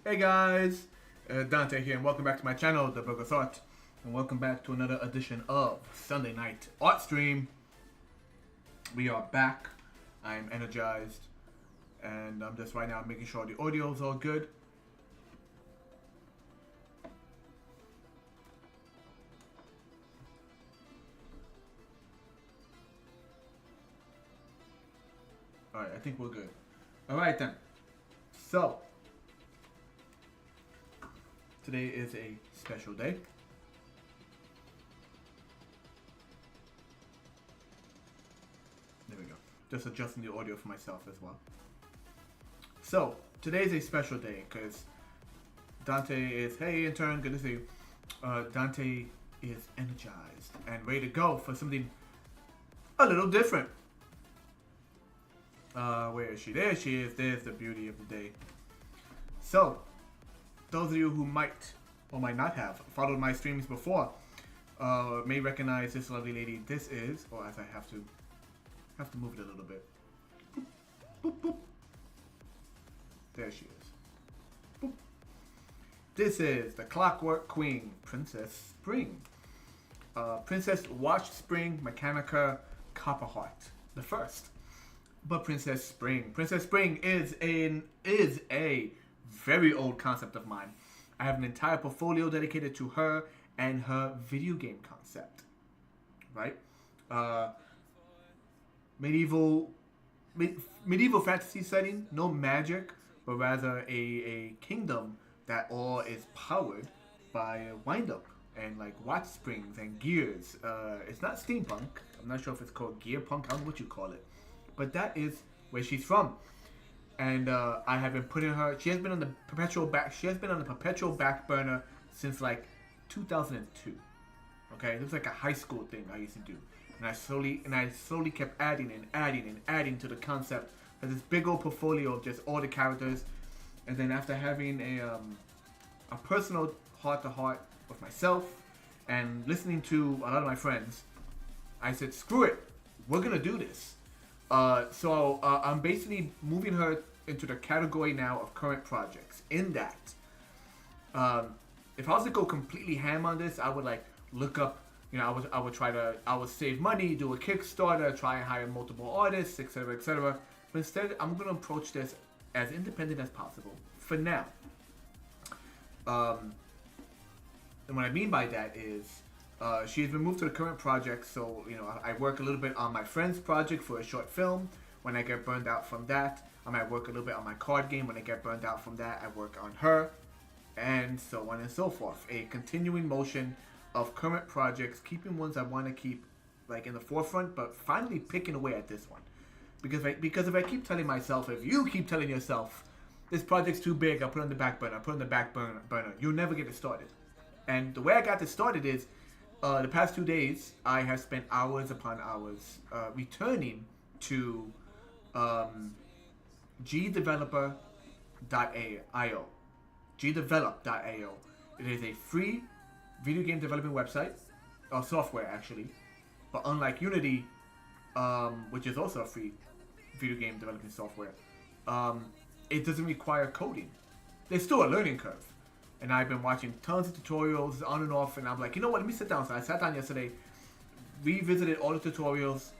Hey guys, Dante here, and welcome back to my channel, The Book of Thought, and welcome back to another edition of Sunday Night Art Stream. We are back. I'm energized, and I'm just right now making sure the audio is all good. Alright, I think we're good. Alright then. So, today is a special day. There we go. Just adjusting the audio for myself as well. So, today is a special day because Dante is, hey intern, good to see you. Dante is energized and ready to go for something a little different. Where is she? There she is. There's the beauty of the day. So, those of you who might or might not have followed my streams before may recognize this lovely lady. This is, or as I have to move it a little bit. Boop, boop, boop. There she is. Boop. This is the Clockwork Queen, Princess Spring. Princess Watch Spring Mechanica Copperheart, the first. But Princess Spring is a very old concept of mine. I have an entire portfolio dedicated to her and her video game concept. Right? Medieval fantasy setting, no magic, but rather a kingdom that all is powered by wind-up and like watch springs and gears. It's not steampunk. I'm not sure if it's called gear punk. I don't know what you call it. But that is where she's from, and I have been putting her. She has been on the perpetual back burner since like 2002. Okay, it was like a high school thing I used to do, and I slowly kept adding to the concept of this big old portfolio of just all the characters, and then after having a personal heart-to-heart with myself and listening to a lot of my friends, I said, screw it, we're gonna do this. So I'm basically moving her into the category now of current projects. In that, if I was to go completely ham on this, I would like look up, I would save money, do a Kickstarter, try and hire multiple artists, etc., etc. But instead, I'm gonna approach this as independent as possible for now. And what I mean by that is, she has been moved to the current project, so I work a little bit on my friend's project for a short film. When I get burned out from that, I might work a little bit on my card game. When I get burned out from that, I work on her, and so on and so forth. A continuing motion of current projects, keeping ones I want to keep like in the forefront, but finally picking away at this one. Because if I keep telling myself, if you keep telling yourself, this project's too big, I'll put it on the back burner, you'll never get it started. And the way I got this started is, the past 2 days, I have spent hours upon hours returning to gdeveloper.io. gdevelop.io. It is a free video game development website, or software actually. But unlike Unity, which is also a free video game development software, it doesn't require coding. There's still a learning curve. And I've been watching tons of tutorials on and off, and I'm like, you know what, let me sit down. So I sat down yesterday, revisited all the tutorials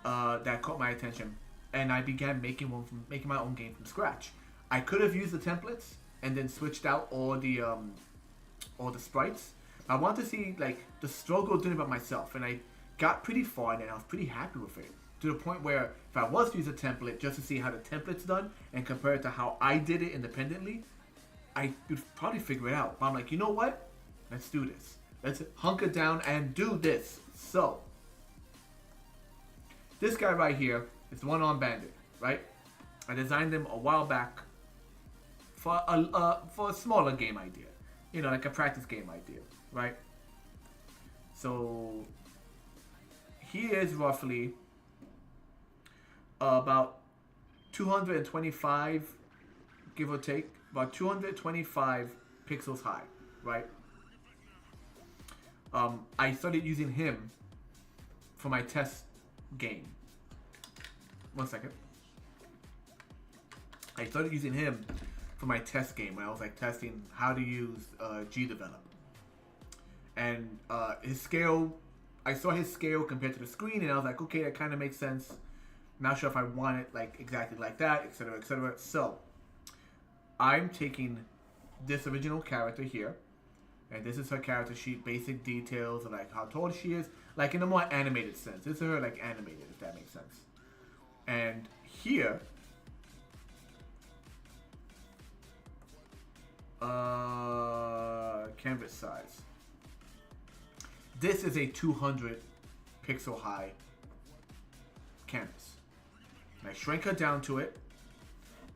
that caught my attention, and I began making my own game from scratch. I could have used the templates and then switched out all the sprites. I wanted to see like the struggle doing it by myself, and I got pretty far, and I was pretty happy with it. To the point where if I was to use a template just to see how the template's done and compare it to how I did it independently, I could probably figure it out. But I'm like, you know what? Let's do this. Let's hunker down and do this. So, this guy right here is the one-armed bandit, right? I designed him a while back for a smaller game idea. Like a practice game idea, right? So, he is roughly about 225, give or take, about 225 pixels high, right? I started using him for my test game. One second. I started using him for my test game when I was like testing how to use GDevelop. And his scale, I saw his scale compared to the screen, and I was like, okay, that kind of makes sense. Not sure if I want it like exactly like that, etc., etc. So I'm taking this original character here, and this is her character sheet, basic details of like how tall she is, like in a more animated sense. This is her like animated, if that makes sense. And here, canvas size. This is a 200 pixel high canvas. And I shrink her down to it,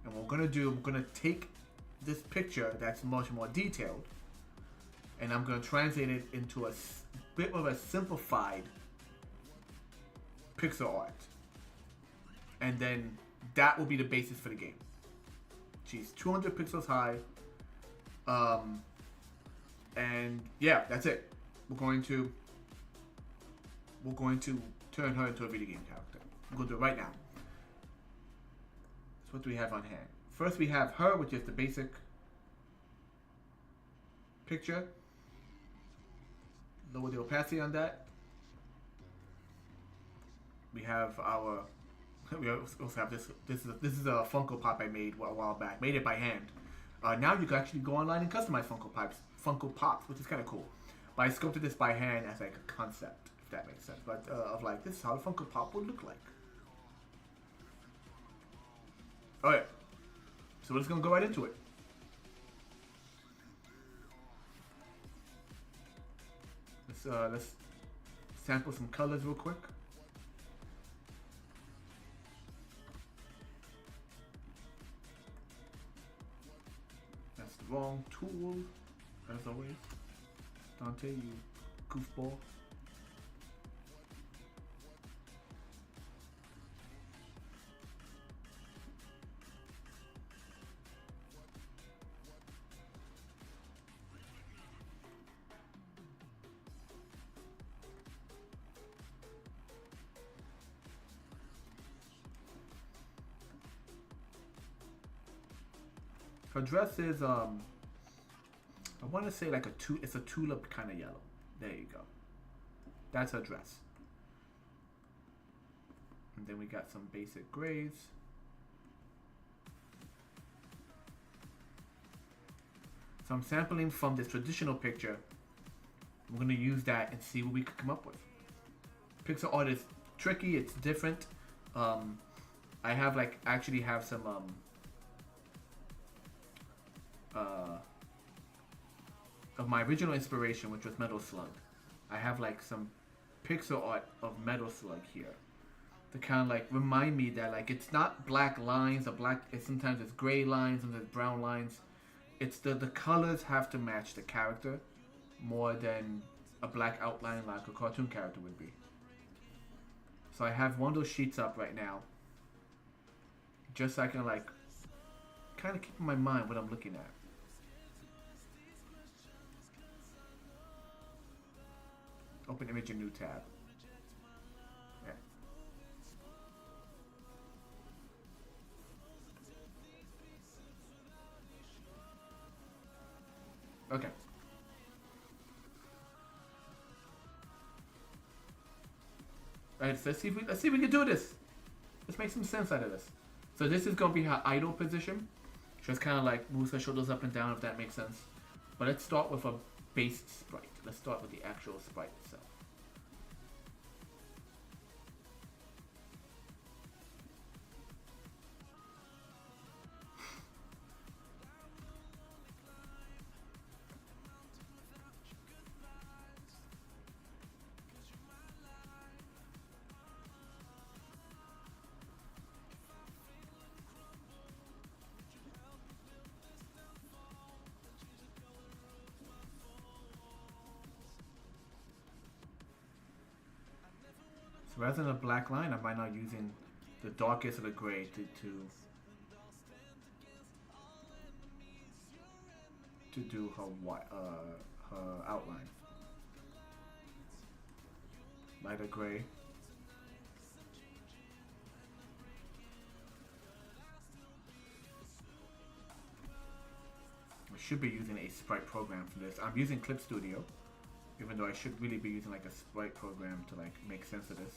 and what I'm gonna take this picture that's much more detailed, and I'm gonna translate it into a bit of a simplified pixel art. And then that will be the basis for the game. She's 200 pixels high. And yeah, that's it. We're going to turn her into a video game character. We're going to do it right now. So what do we have on hand? First we have her, which is the basic picture. Lower the opacity on that. We have our. We also have this. This is a Funko Pop I made a while back. Made it by hand. Now you can actually go online and customize Funko Pops, which is kind of cool. But I sculpted this by hand as like a concept, if that makes sense. But of like, this is how a Funko Pop would look like. Alright. So we're just gonna go right into it. Let's sample some colors real quick. That's the wrong tool, as always. Dante, you goofball. Her dress is I want to say like it's a tulip kind of yellow. There you go. That's her dress. And then we got some basic grays. So I'm sampling from this traditional picture. We're gonna use that and see what we could come up with. Pixel art is tricky. It's different. I have actually have some of my original inspiration, which was Metal Slug. I have like some pixel art of Metal Slug here to kind of like remind me that like it's not black lines or sometimes it's gray lines and there's brown lines. It's the colors have to match the character more than a black outline like a cartoon character would be. So I have one of those sheets up right now, just so I can like kind of keep in my mind what I'm looking at. Open image in new tab. Yeah. Okay. Alright, so let's see if we can do this. Let's make some sense out of this. So this is gonna be her idle position. Just kind of like moves her shoulders up and down, if that makes sense. But let's start with a base sprite. Let's start with the actual sprite itself. So rather than a black line, I'm right now using the darkest of the gray to do her outline. Lighter gray. should be using a sprite program for this. I'm using Clip Studio, even though I should really be using like a sprite program to like make sense of this.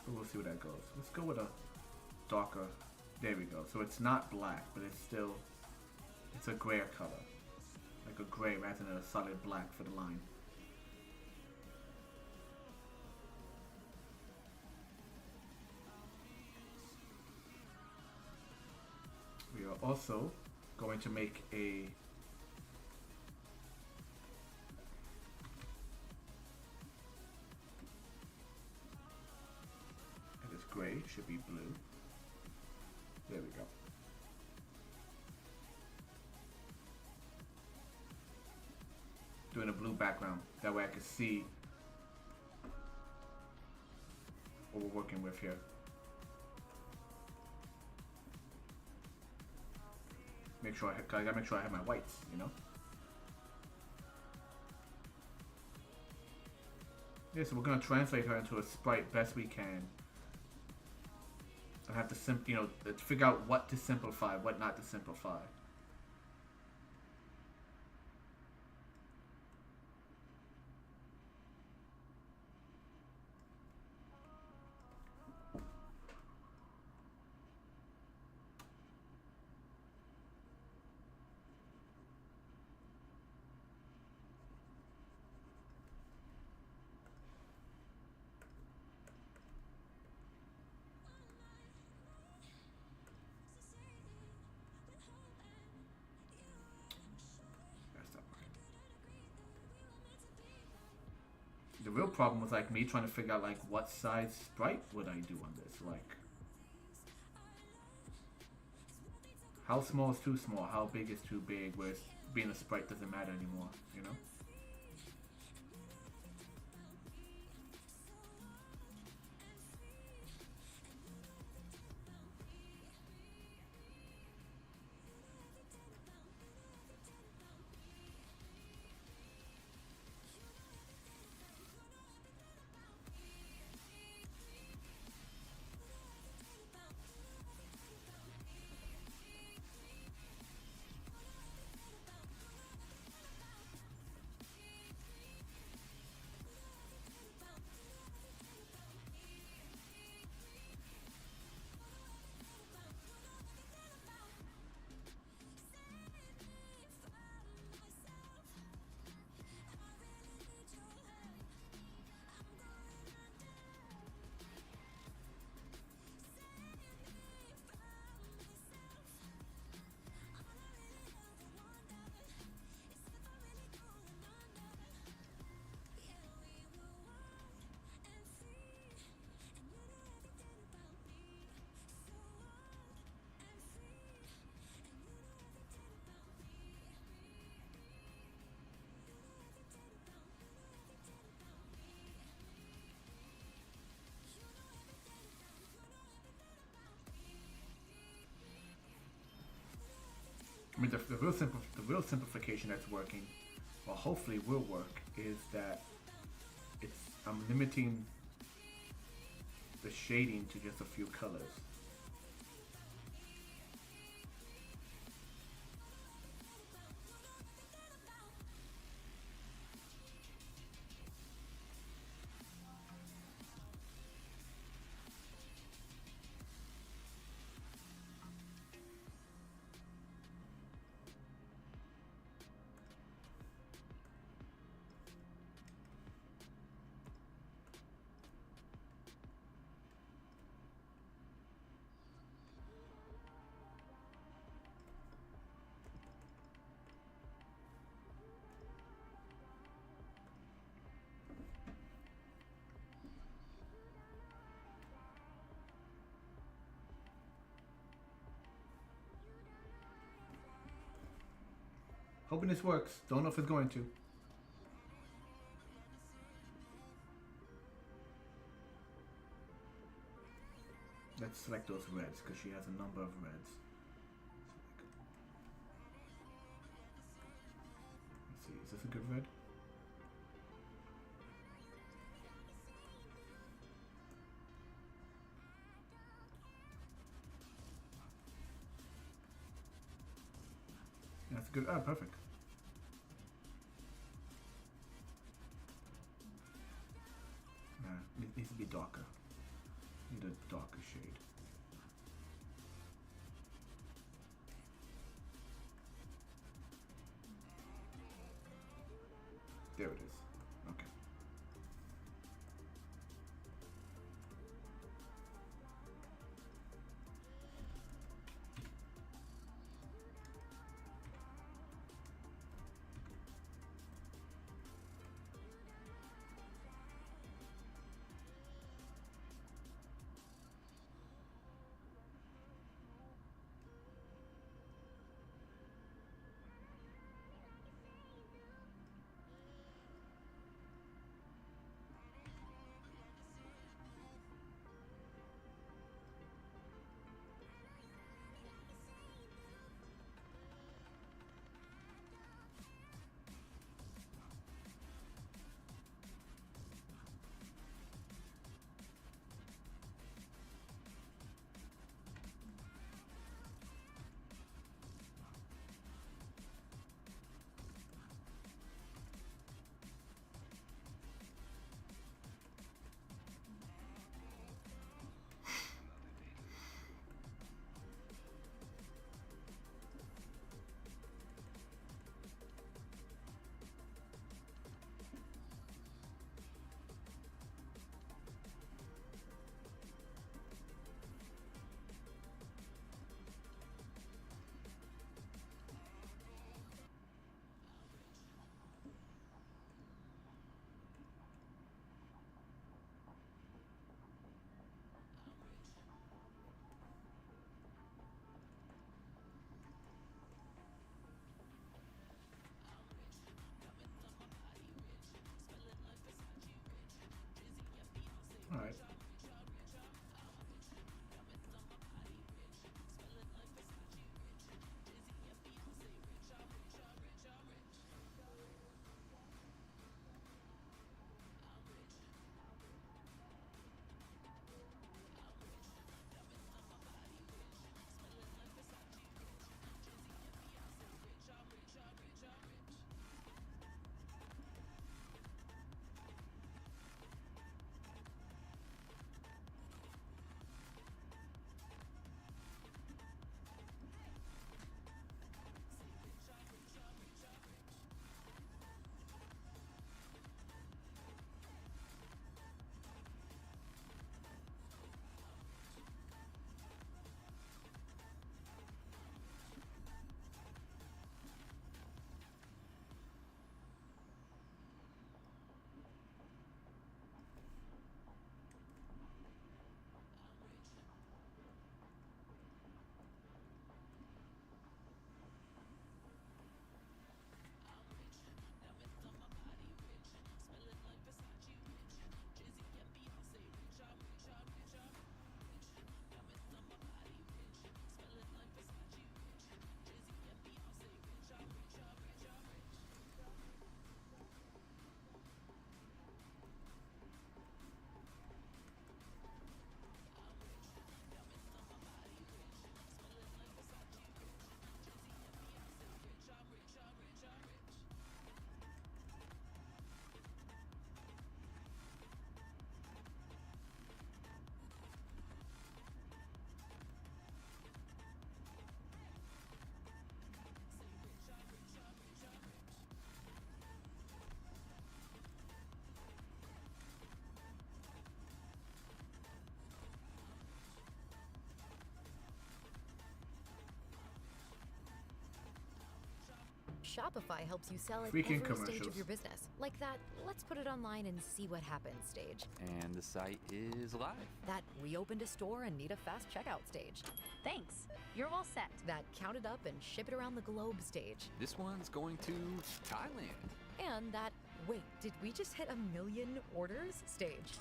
But we'll see where that goes. Let's go with a darker. There we go. So it's not black, but it's still, it's a grayer color. Like a gray rather than a solid black for the line. We are also going to make a this gray should be blue. There we go. Doing a blue background. That way I can see what we're working with here. Make sure I gotta make sure I have my whites, you know. Yeah, so we're gonna translate her into a sprite best we can. I have to figure out what to simplify, what not to simplify. The real problem was like me trying to figure out like what size sprite would I do on this, like how small is too small, how big is too big, whereas being a sprite doesn't matter anymore, you know? I mean, the real simplification that's working, or hopefully will work, is that I'm limiting the shading to just a few colors. Hoping this works. Don't know if it's going to. Let's select those reds because she has a number of reds. Let's see, is this a good red? That's good. Oh, perfect. Nah, it needs to be darker. Need a darker shade. There it is. Okay. All right. Shopify helps you sell at Freaking every stage commercials. of your business. Like that, let's put it online and see what happens stage. And the site is live. That we opened a store and need a fast checkout stage. Thanks. You're all set. That count it up and ship it around the globe stage. This one's going to Thailand. And that, wait, did we just hit 1 million orders stage?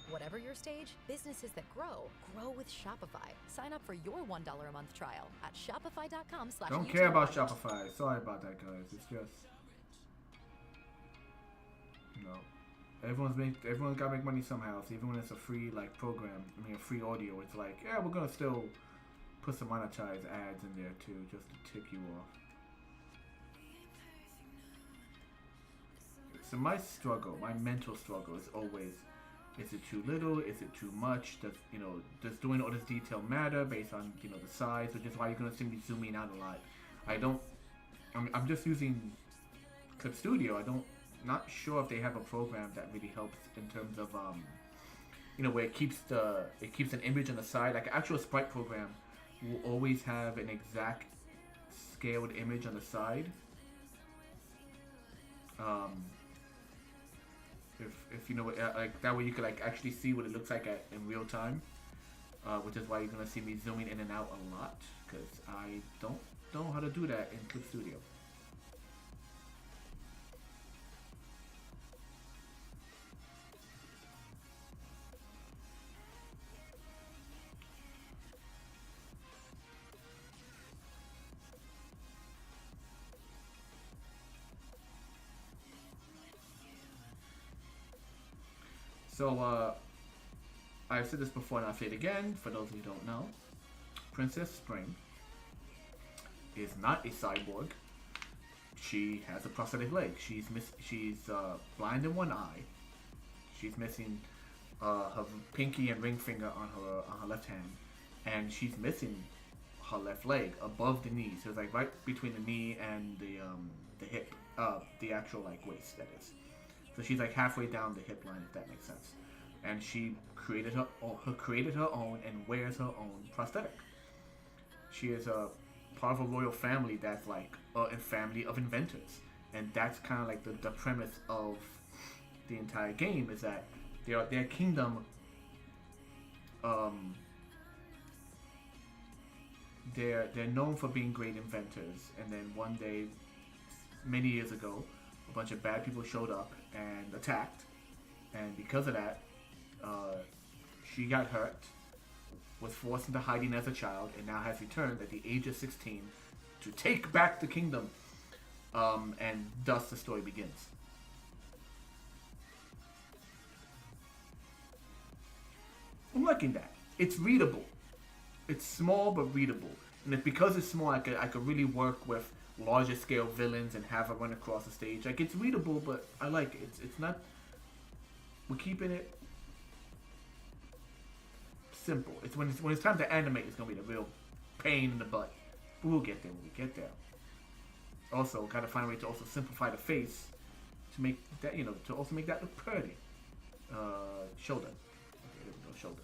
Whatever your stage, businesses that grow with Shopify. Sign up for your $1 a month trial at shopify.com/YouTube. Don't care about Shopify. Sorry about that, guys. It's just, you know, everyone's gotta make money somehow. So even when it's a free like program, I mean a free audio, it's like, yeah, we're gonna still put some monetized ads in there too, just to tick you off. So my struggle, my mental struggle is always, is it too little? Is it too much? Does doing all this detail matter based on the size, which is why you're gonna see me zooming out a lot. I don't. I'm just using Clip Studio. Not sure if they have a program that really helps in terms of where it keeps an image on the side. Like an actual sprite program will always have an exact scaled image on the side. If you know what, like that way you can like actually see what it looks like in real time, which is why you're gonna see me zooming in and out a lot because I don't know how to do that in Clip Studio. So, I've said this before and I'll say it again for those who don't know. Princess Spring is not a cyborg. She has a prosthetic leg. She's blind in one eye. She's missing her pinky and ring finger on her left hand, and she's missing her left leg above the knee. So it's like right between the knee and the hip, the actual like waist, that is. So she's like halfway down the hip line, if that makes sense. And she created her own and wears her own prosthetic. She is a part of a royal family that's like a family of inventors, and that's kind of like the premise of the entire game is that their kingdom. They're known for being great inventors, and then one day, many years ago, a bunch of bad people showed up and attacked, and because of that, she got hurt, was forced into hiding as a child, and now has returned at the age of 16 to take back the kingdom, and thus the story begins. I'm liking that. It's readable. It's small but readable, and because it's small, I could really work with larger scale villains and have her run across the stage. Like, it's readable, but I like it. It's not. We're keeping it simple. It's when it's time to animate, it's gonna be the real pain in the butt. But we'll get there when we get there. Also, gotta find a way to also simplify the face to make that to also make that look pretty. Shoulder. Okay, there we go. Shoulder.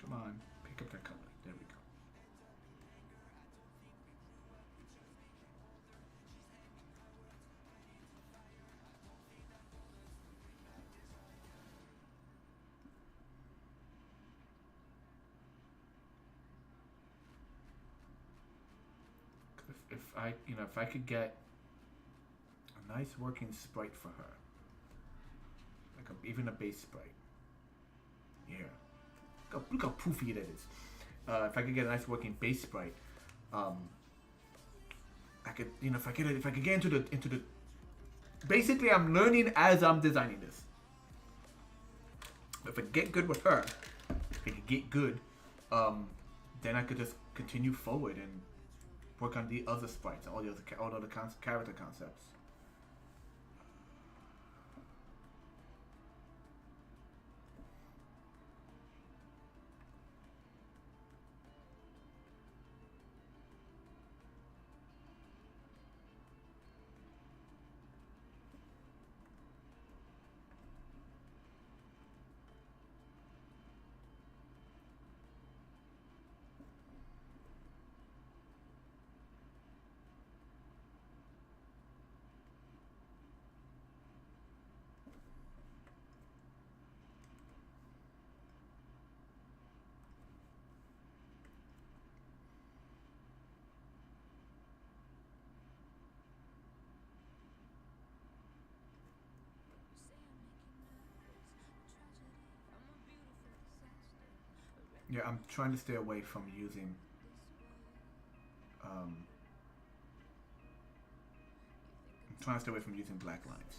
Come on, pick up that color. There we go. If I could get a nice working sprite for her, like even a base sprite. Yeah. Look how poofy that is. If I could get a nice working base sprite, I could, if I could get into the basically I'm learning as I'm designing this. If I get good with her, if I can get good, then I could just continue forward and work on the other sprites and all the other character concepts. Yeah, I'm trying to stay away from using I'm trying to stay away from using black lines.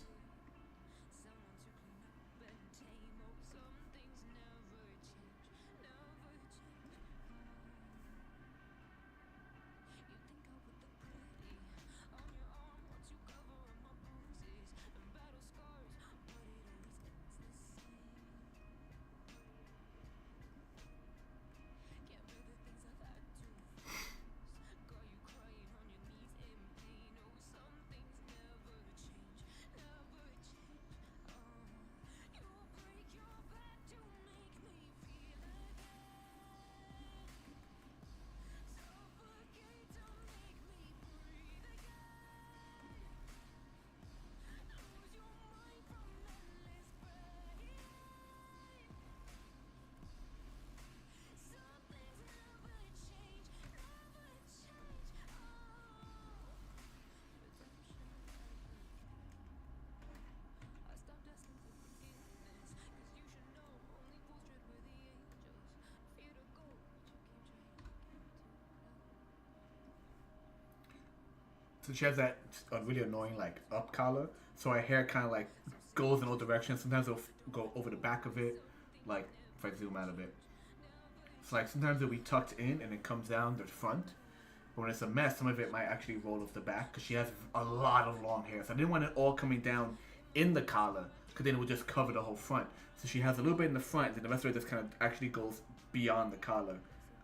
So she has that really annoying like up collar. So her hair kind of like goes in all directions. Sometimes it'll go over the back of it, like if I zoom out a bit. It's like sometimes it'll be tucked in and it comes down the front. But when it's a mess, some of it might actually roll off the back because she has a lot of long hair. So I didn't want it all coming down in the collar because then it would just cover the whole front. So she has a little bit in the front, and the rest of it just kind of actually goes beyond the collar.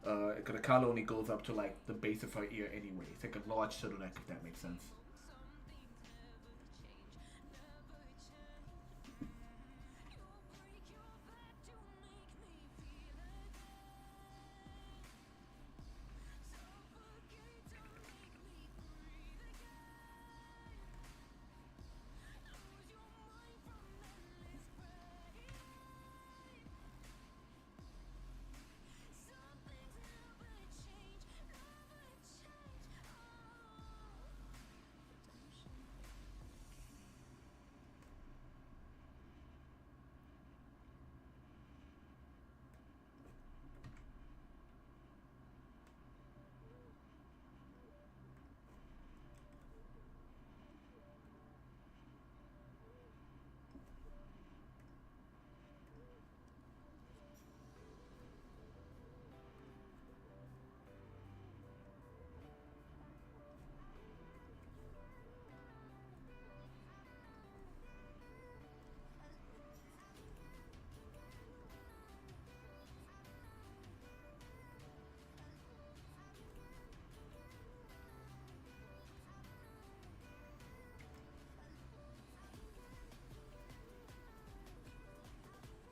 Because the collar only goes up to like the base of her ear anyway. It's like a large turtleneck, if that makes sense.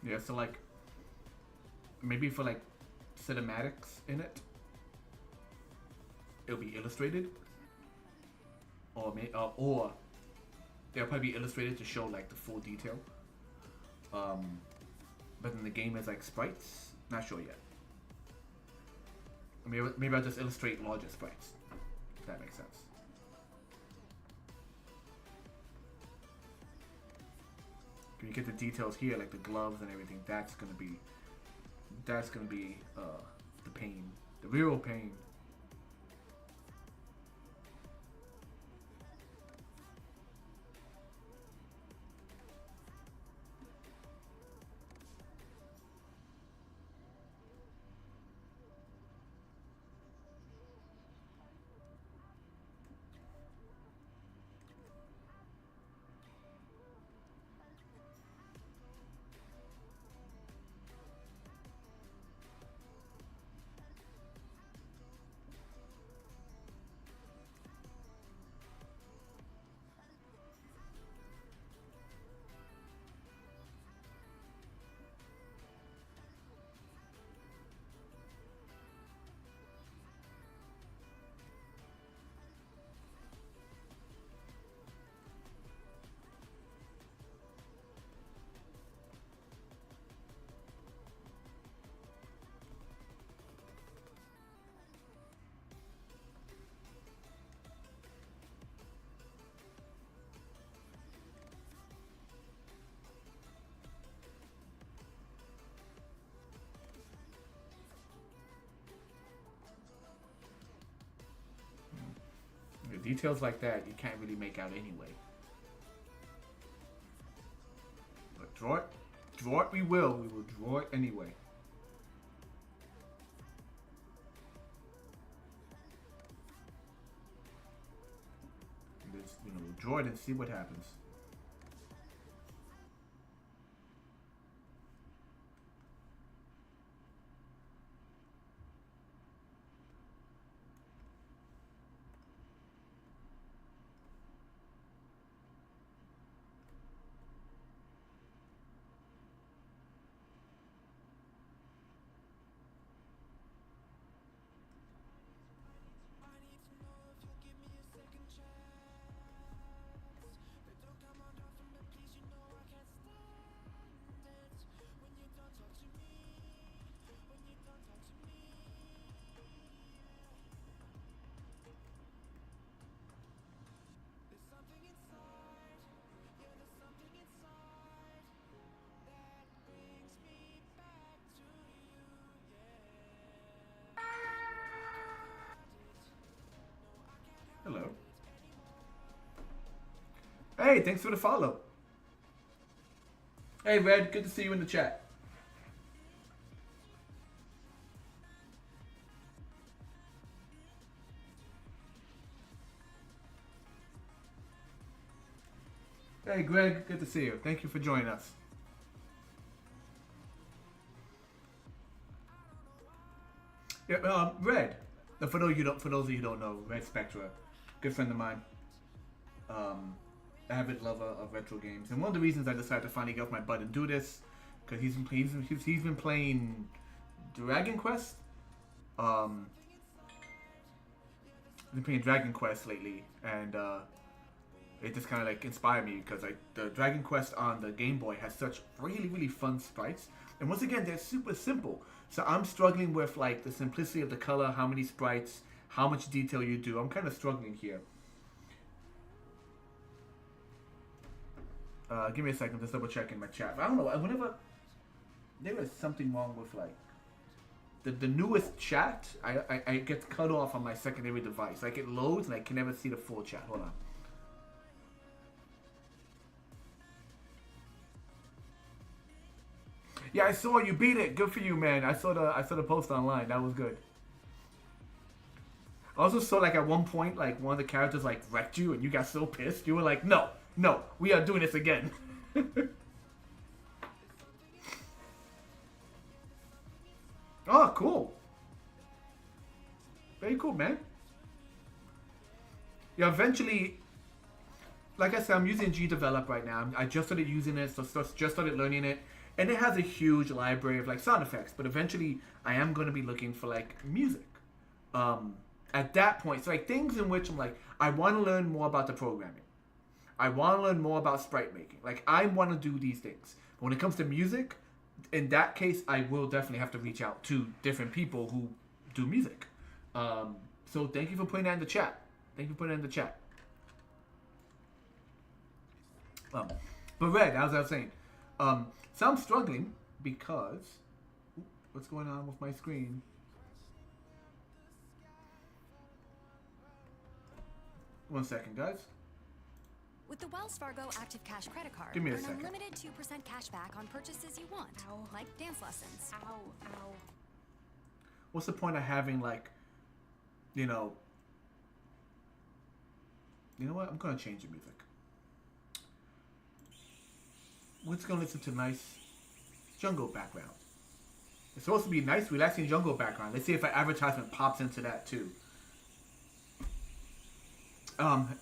Yeah, so like maybe for like cinematics in it, it'll be illustrated, or they'll probably be illustrated to show like the full detail. But then the game is like sprites. Not sure yet. Maybe I'll just illustrate larger sprites. If that makes sense. When you get the details here, like the gloves and everything, that's gonna be the pain, the real pain. details like that, you can't really make out anyway. But draw it. Draw it we will. We will draw it anyway. Let's, draw it and see what happens. Hello. Hey, thanks for the follow. Hey, Red, good to see you in the chat. Hey, Greg, good to see you. Thank you for joining us. Yeah, Red. For those of you who don't know, Red Spectra, good friend of mine, avid lover of retro games, and one of the reasons I decided to finally get off my butt and do this, because he's been playing Dragon Quest. He's been playing Dragon Quest lately, and it just kind of like inspired me because the Dragon Quest on the Game Boy has such really fun sprites, and once again they're super simple. So I'm struggling with like the simplicity of the color, how many sprites, how much detail you do. I'm kind of struggling here. Give me a second, just double checking my chat. I don't know. Whenever there is something wrong with like the newest chat, I get cut off on my secondary device. Like it loads and I can never see the full chat. Hold on. Yeah, I saw you beat it. Good for you, man. I saw the post online. That was good. I also saw like at one point like one of the characters like wrecked you and you got so pissed. You were like, no, we are doing this again. Oh, cool. Very cool, man. Yeah, eventually, like I said, I'm using GDevelop right now. I just started using it, so just started learning it. And it has a huge library of like sound effects, but eventually I am going to be looking for like music. At that point, so like things in which I'm like, I want to learn more about the programming. I want to learn more about sprite making. Like I want to do these things. But when it comes to music, in that case, I will definitely have to reach out to different people who do music. So thank you for putting that in the chat. Thank you for putting that in the chat. But Red, as I was saying, so I'm struggling because what's going on with my screen? One second, guys. With the Wells Fargo Active Cash credit card, Give me a earn second. unlimited 2% cash back on purchases you want, like dance lessons. Ow. What's the point of having like, you know what? I'm gonna change the music. We're just gonna listen to nice jungle background. It's supposed to be nice, relaxing jungle background. Let's see if an advertisement pops into that too.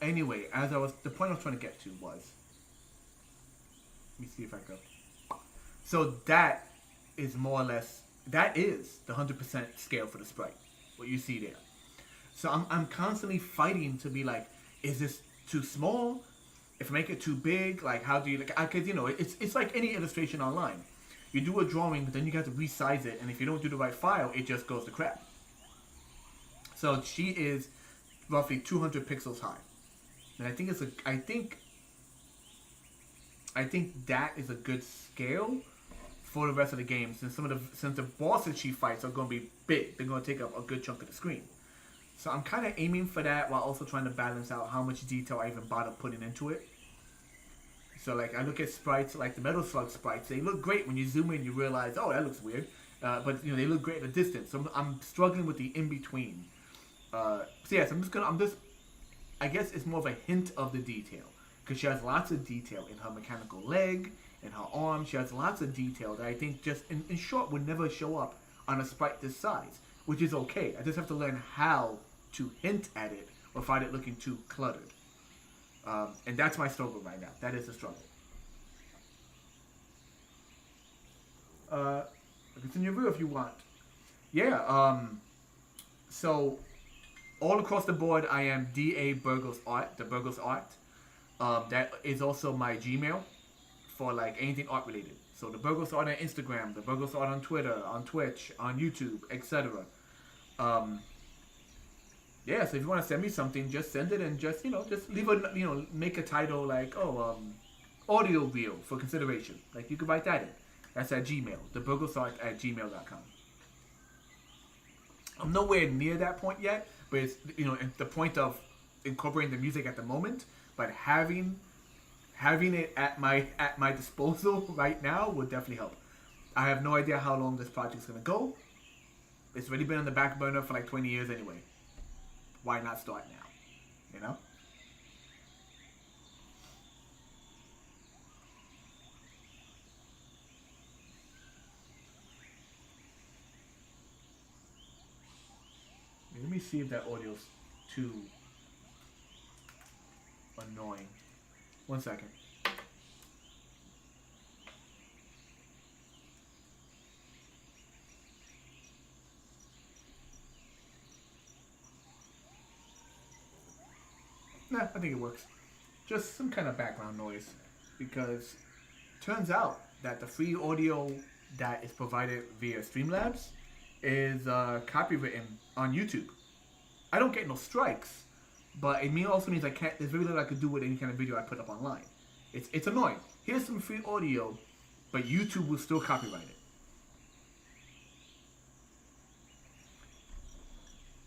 Anyway, the point I was trying to get to was, let me see if I go. So that is more or less, that is the 100% scale for the sprite. What you see there. So I'm constantly fighting to be like, is this too small? If I make it too big, like how do you, like, because it's like any illustration online. You do a drawing, but then you got to resize it, and if you don't do the right file, it just goes to crap. So she is roughly 200 pixels high, and I think that is a good scale for the rest of the game, since the bosses she fights are going to be big. They're going to take up a good chunk of the screen. So I'm kind of aiming for that while also trying to balance out how much detail I even bother putting into it. So like I look at sprites like the Metal Slug sprites, they look great when you zoom in. You realize, oh, that looks weird, but they look great at a distance. So I'm struggling with the in between. So yes, I'm just. I guess it's more of a hint of the detail because she has lots of detail in her mechanical leg, in her arm. She has lots of detail that I think just in short would never show up on a sprite this size, which is okay. I just have to learn how to hint at it without it looking too cluttered. And that's my struggle right now. That is the struggle. I can send you a video if you want. Yeah. So all across the board, I am DA Burgos Art. The Burgos Art. That is also my Gmail for like anything art related. So the Burgos Art on Instagram, the Burgos Art on Twitter, on Twitch, on YouTube, etc. Yeah, so if you want to send me something, just send it and just leave a make a title like audio reel for consideration. Like you could write that in. That's at Gmail, theburgosart@gmail.com. I'm nowhere near that point yet, but it's at the point of incorporating the music at the moment. But having it at my disposal right now would definitely help. I have no idea how long this project's gonna go. It's already been on the back burner for like 20 years anyway. Why not start now? You know? Let me see if that audio's too annoying. 1 second. Nah, I think it works. Just some kind of background noise. Because turns out that the free audio that is provided via Streamlabs is copywritten on YouTube. I don't get no strikes, but it also means there's very little I could do with any kind of video I put up online. It's annoying. Here's some free audio, but YouTube will still copyright it.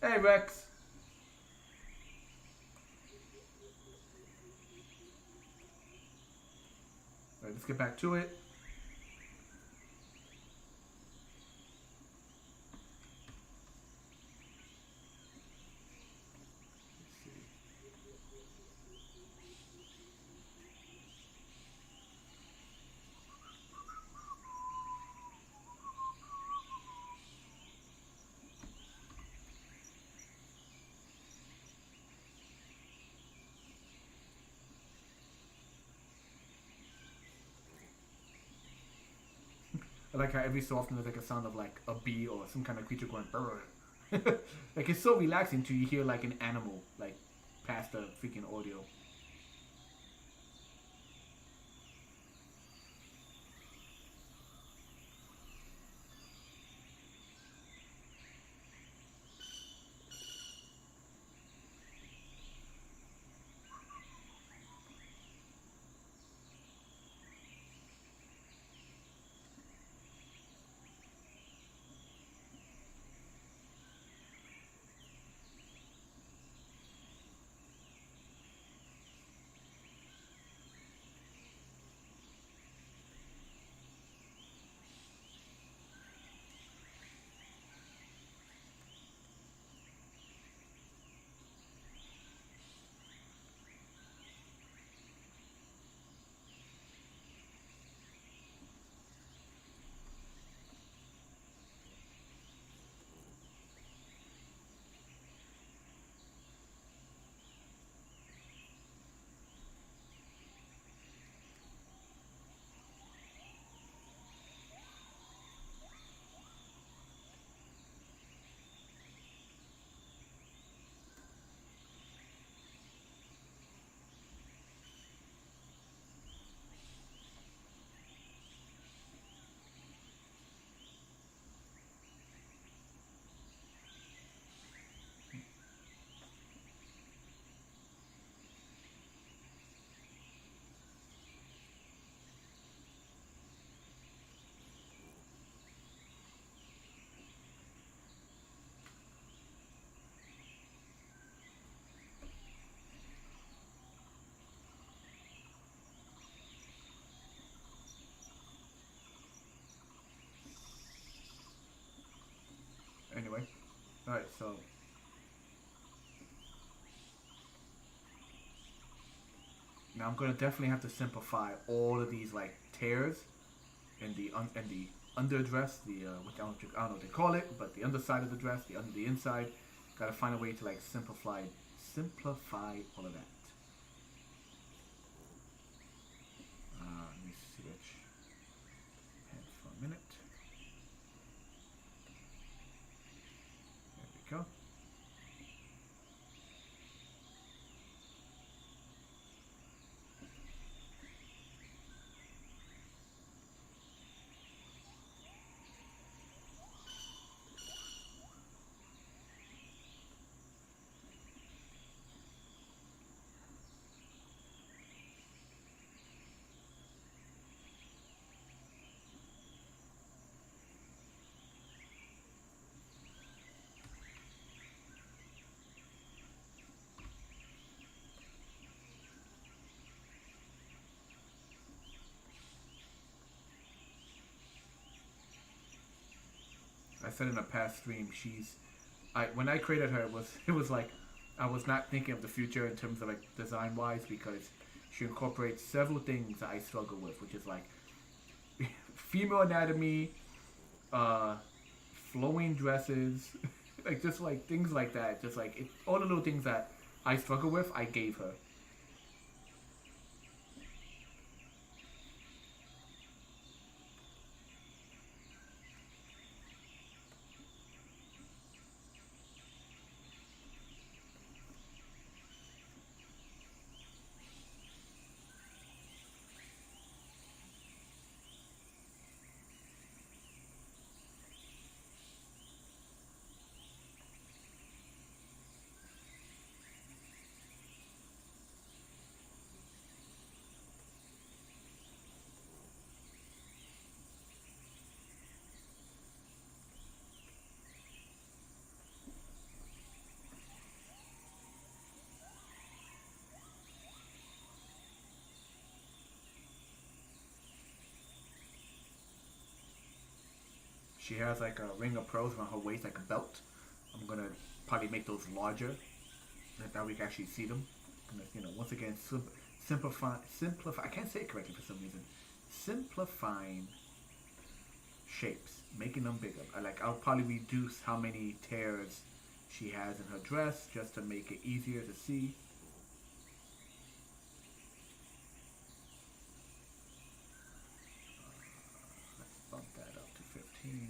Hey Rex. All right, let's get back to it. I like how every so often there's like a sound of like a bee or some kind of creature going brrr. Like it's so relaxing till you hear like an animal like past the freaking audio. Alright, so now I'm gonna definitely have to simplify all of these like tears in the under dress, the which I don't know what they call it, but the underside of the dress, the under the inside. Gotta find a way to like simplify all of that. Let me switch pen for a minute. There we go. I said in a past stream, I when I created her, it was like I was not thinking of the future in terms of like design wise because she incorporates several things that I struggle with, which is like female anatomy, uh, flowing dresses, like just like things like that. Just like all the little things that I struggle with, I gave her. She has like a ring of pearls around her waist, like a belt. I'm gonna probably make those larger, that we can actually see them. Once again, simplify. I can't say it correctly for some reason. Simplifying shapes, making them bigger. I'll probably reduce how many tears she has in her dress just to make it easier to see. Let's bump that up to 15.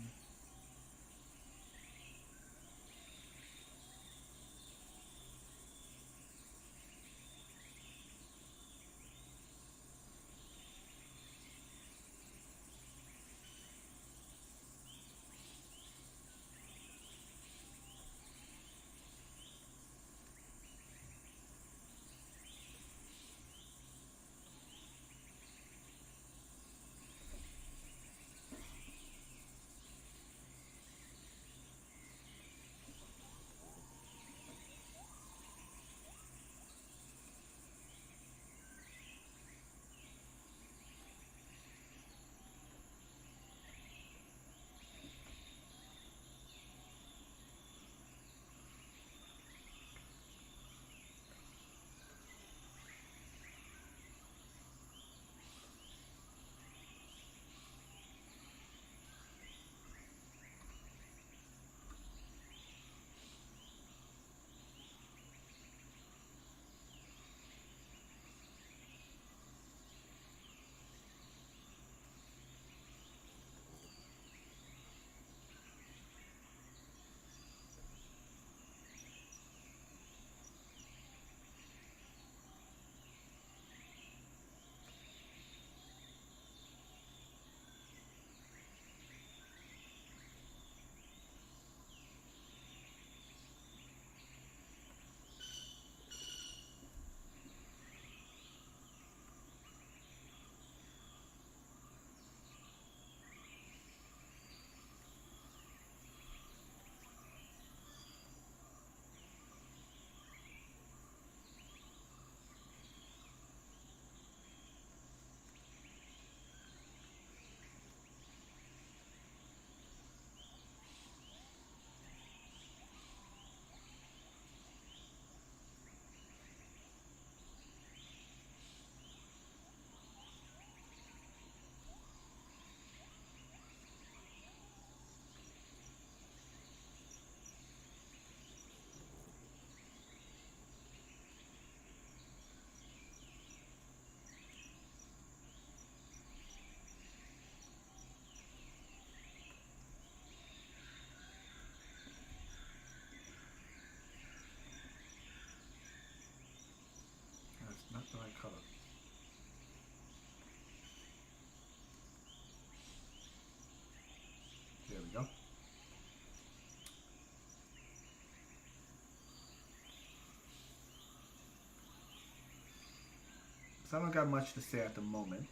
So I don't got much to say at the moment.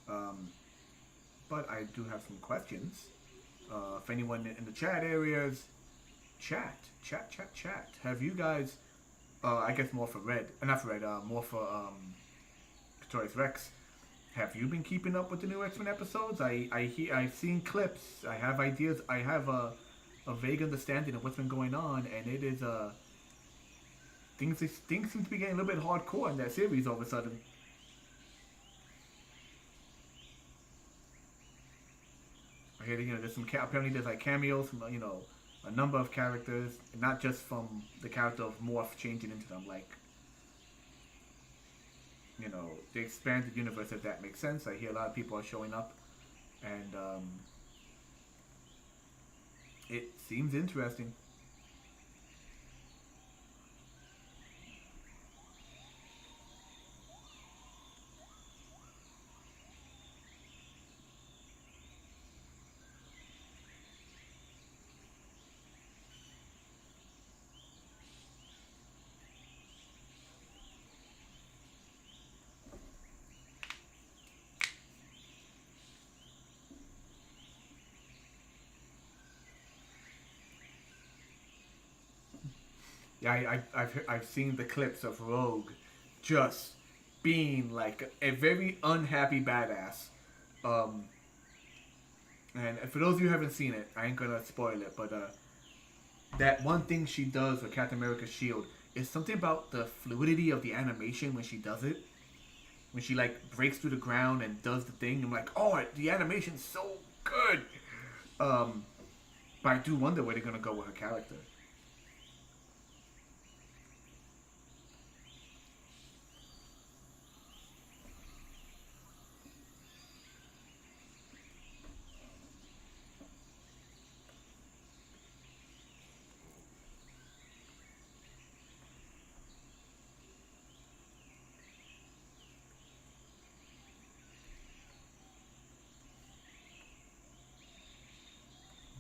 Um, but I do have some questions. If anyone in the chat areas, chat. Have you guys, I guess more for Red, not for Red, more for Pretorius Rex. Have you been keeping up with the new X-Men episodes? I've seen clips. I have ideas. I have a vague understanding of what's been going on, and it is things seem to be getting a little bit hardcore in that series all of a sudden. I hear that, there's some apparently there's like cameos from a number of characters, not just from the character of Morph changing into them, like the expanded universe, if that makes sense. I hear a lot of people are showing up, and it seems interesting. Yeah, I've seen the clips of Rogue just being like a very unhappy badass. And for those of you who haven't seen it, I ain't gonna spoil it, but that one thing she does with Captain America's shield is something about the fluidity of the animation when she does it. When she like breaks through the ground and does the thing, I'm like, oh, the animation's so good. But I do wonder where they're gonna go with her character.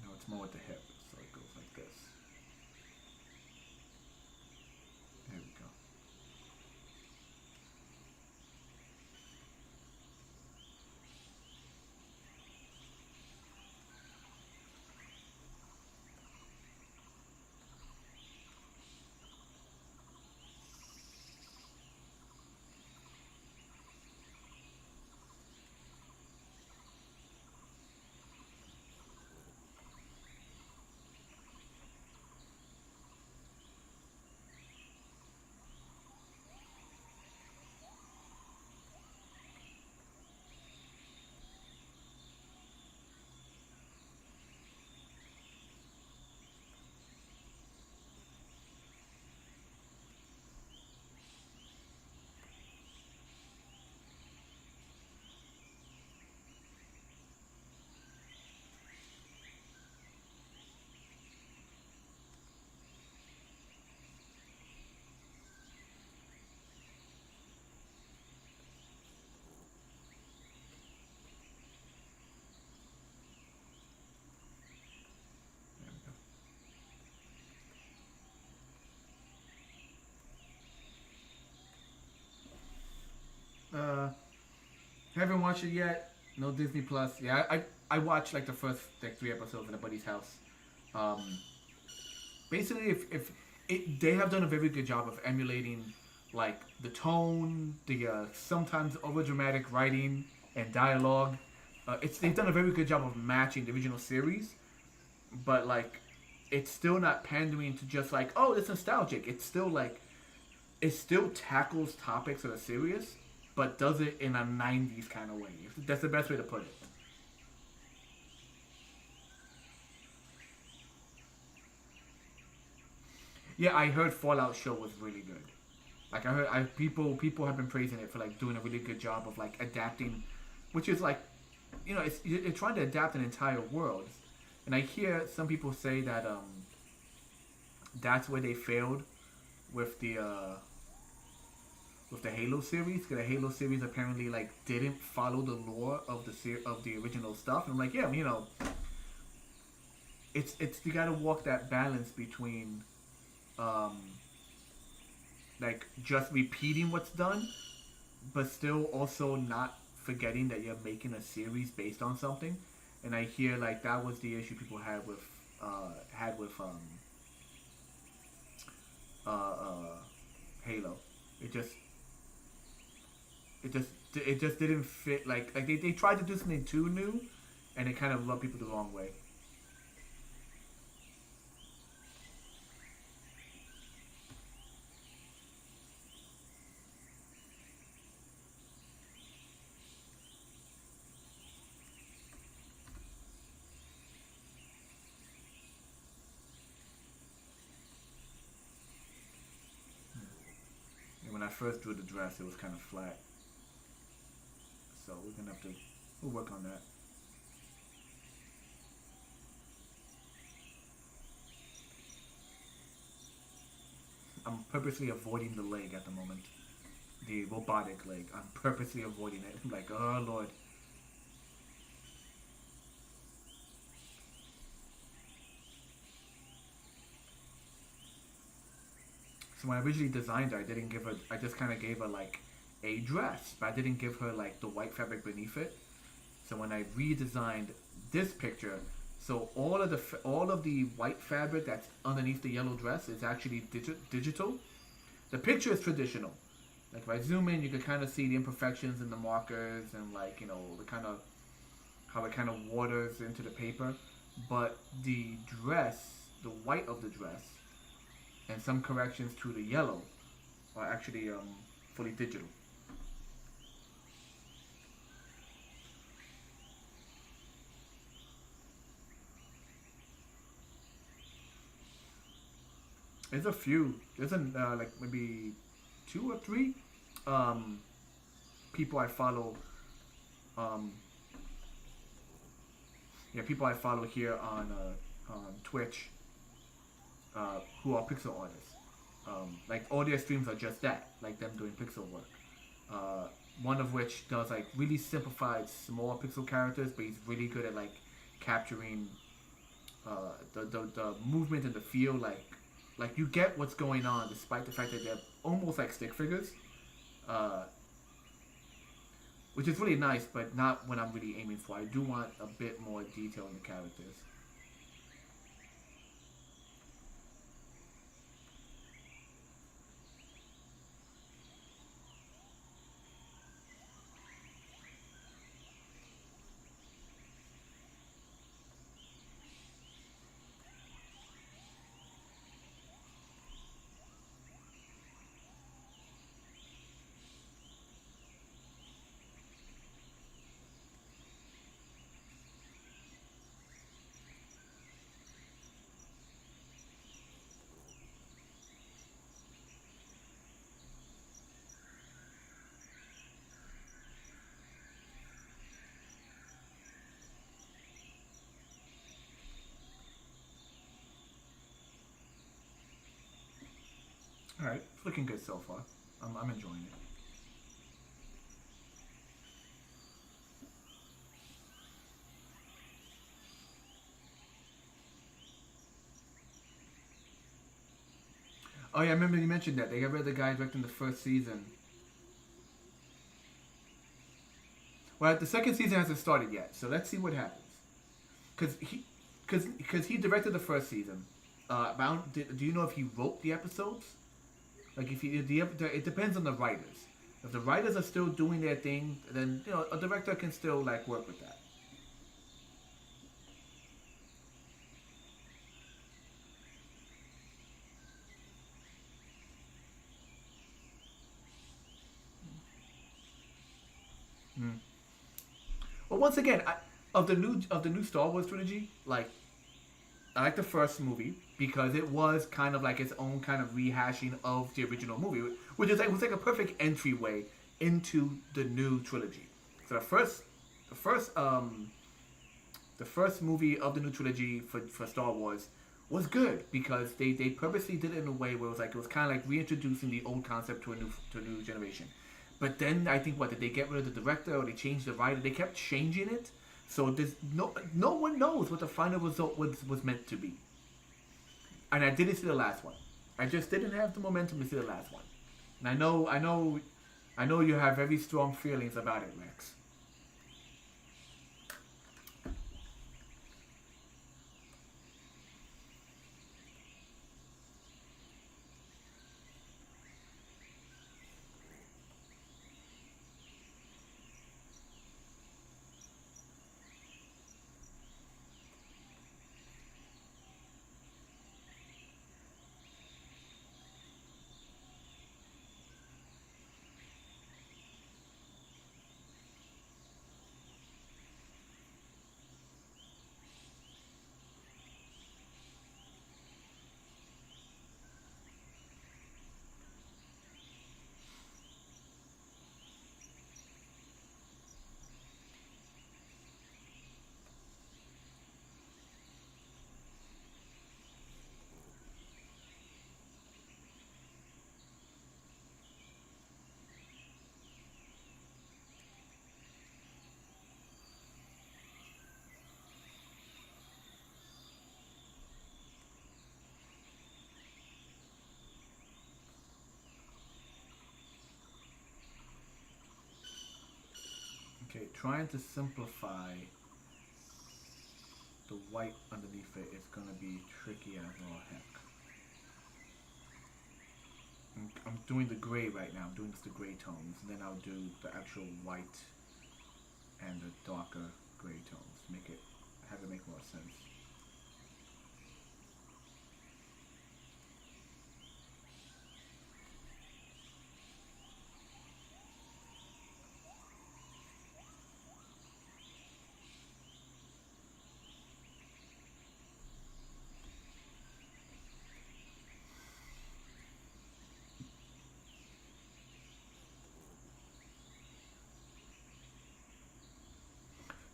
No, it's more at the hip, so it goes like this. There we go. There we go. Haven't watched it yet. No Disney Plus. Yeah, I watched like the first like 3 episodes at a buddy's house. Um, Basically, if they have done a very good job of emulating like the tone, the sometimes over dramatic writing and dialogue. They've done a very good job of matching the original series, but like it's still not pandering to just like, oh, it's nostalgic. It's still like it still tackles topics that are serious, but does it in a 90s kind of way. That's the best way to put it. Yeah, I heard Fallout Show was really good. Like people have been praising it for like doing a really good job of like adapting, which is like, you're trying to adapt an entire world, and I hear some people say that that's where they failed with the Halo series, because the Halo series apparently like didn't follow the lore of the original stuff. And I'm like, yeah, it's you gotta walk that balance between like just repeating what's done but still also not forgetting that you're making a series based on something. And I hear like that was the issue people had with Halo. It just it just didn't fit. Like they tried to do something too new, and it kind of rubbed people the wrong way. And when I first drew the dress, it was kind of flat. So we're gonna have to we'll work on that. I'm purposely avoiding the leg at the moment. The robotic leg. I'm purposely avoiding it. I'm like, oh lord. So when I originally designed her, I didn't give her. I just kind of gave her like a dress, but I didn't give her like the white fabric beneath it. So when I redesigned this picture, so all of the white fabric that's underneath the yellow dress is actually digital. The picture is traditional. Like if I zoom in, you can kind of see the imperfections in the markers and like the kind of how it kind of waters into the paper. But the dress, the white of the dress, and some corrections to the yellow are actually fully digital. There's a few. There's like maybe two or three um, people I follow. Um, yeah, people I follow here on Twitch who are pixel artists. Like all their streams are just that, like them doing pixel work. One of which does like really simplified small pixel characters, but he's really good at like capturing the movement and the feel. Like you get what's going on despite the fact that they're almost like stick figures, which is really nice, but not what I'm really aiming for. I do want a bit more detail in the characters. All right, it's looking good so far. I'm enjoying it. Oh yeah, I remember you mentioned that they got rid of the guy directing the first season. Well, the second season hasn't started yet, so let's see what happens. Cause he directed the first season. Do you know if he wrote the episodes? Like it depends on the writers. If the writers are still doing their thing, then a director can still like work with that. Mm. But once again, of the new Star Wars trilogy, like I like the first movie because it was kind of like its own kind of rehashing of the original movie, which is like, it was like a perfect entryway into the new trilogy. So the first movie of the new trilogy for Star Wars was good because they purposely did it in a way where it was kind of like reintroducing the old concept to a new generation. But then I think did they get rid of the director or they changed the writer? They kept changing it, so there's no one knows what the final result was meant to be. And I didn't see the last one. I just didn't have the momentum to see the last one. And I know I know you have very strong feelings about it, Rex. Okay, trying to simplify the white underneath it is gonna be tricky as all heck. I'm doing the gray right now. I'm doing just the gray tones. And then I'll do the actual white and the darker gray tones. Have it make more sense.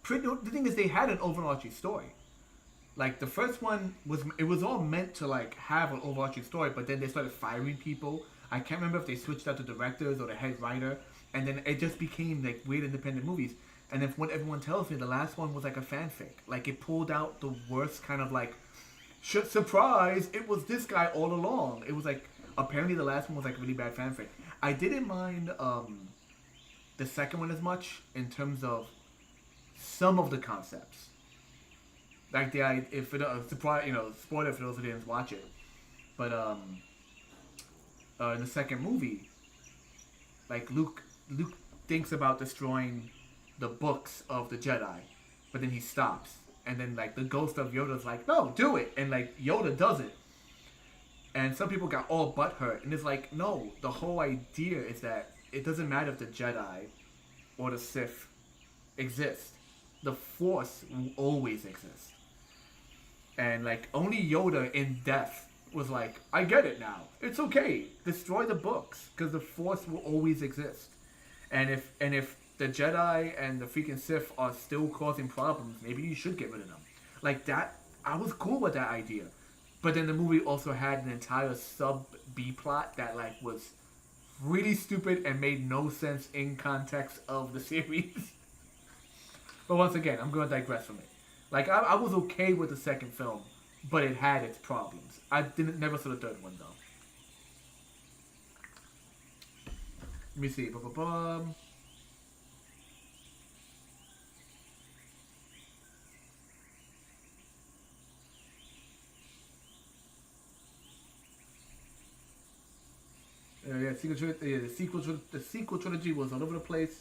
The thing is, they had an overarching story. Like the first one was all meant to like have an overarching story, but then they started firing people. I can't remember if they switched out the directors or the head writer, and then it just became like weird independent movies. And then from what everyone tells me, the last one was like a fanfic. Like it pulled out the worst kind of like, surprise! It was this guy all along. It was like apparently the last one was like really bad fanfic. I didn't mind the second one as much in terms of some of the concepts. Like if it surprise, spoiler for those who didn't watch it. But in the second movie, like Luke thinks about destroying the books of the Jedi, but then he stops, and then like the ghost of Yoda's like, no, do it, and like Yoda does it, and some people got all butthurt, and it's like, no, the whole idea is that it doesn't matter if the Jedi or the Sith exist, the Force will always exist. And like only Yoda in death was like, I get it now. It's okay. Destroy the books because the Force will always exist. And if the Jedi and the freaking Sith are still causing problems, maybe you should get rid of them. Like that, I was cool with that idea. But then the movie also had an entire sub B plot that like was really stupid and made no sense in context of the series. But once again, I'm gonna digress from it. Like I was okay with the second film, but it had its problems. I never saw the third one though. Let me see. The sequel trilogy was all over the place.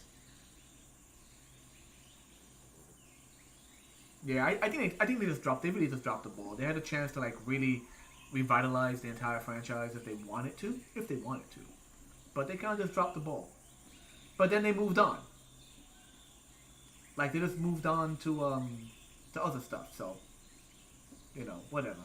Yeah, I think they really just dropped the ball. They had a chance to like really revitalize the entire franchise if they wanted to, but they kind of just dropped the ball. But then they moved on. Like they just moved on to other stuff. So, whatever.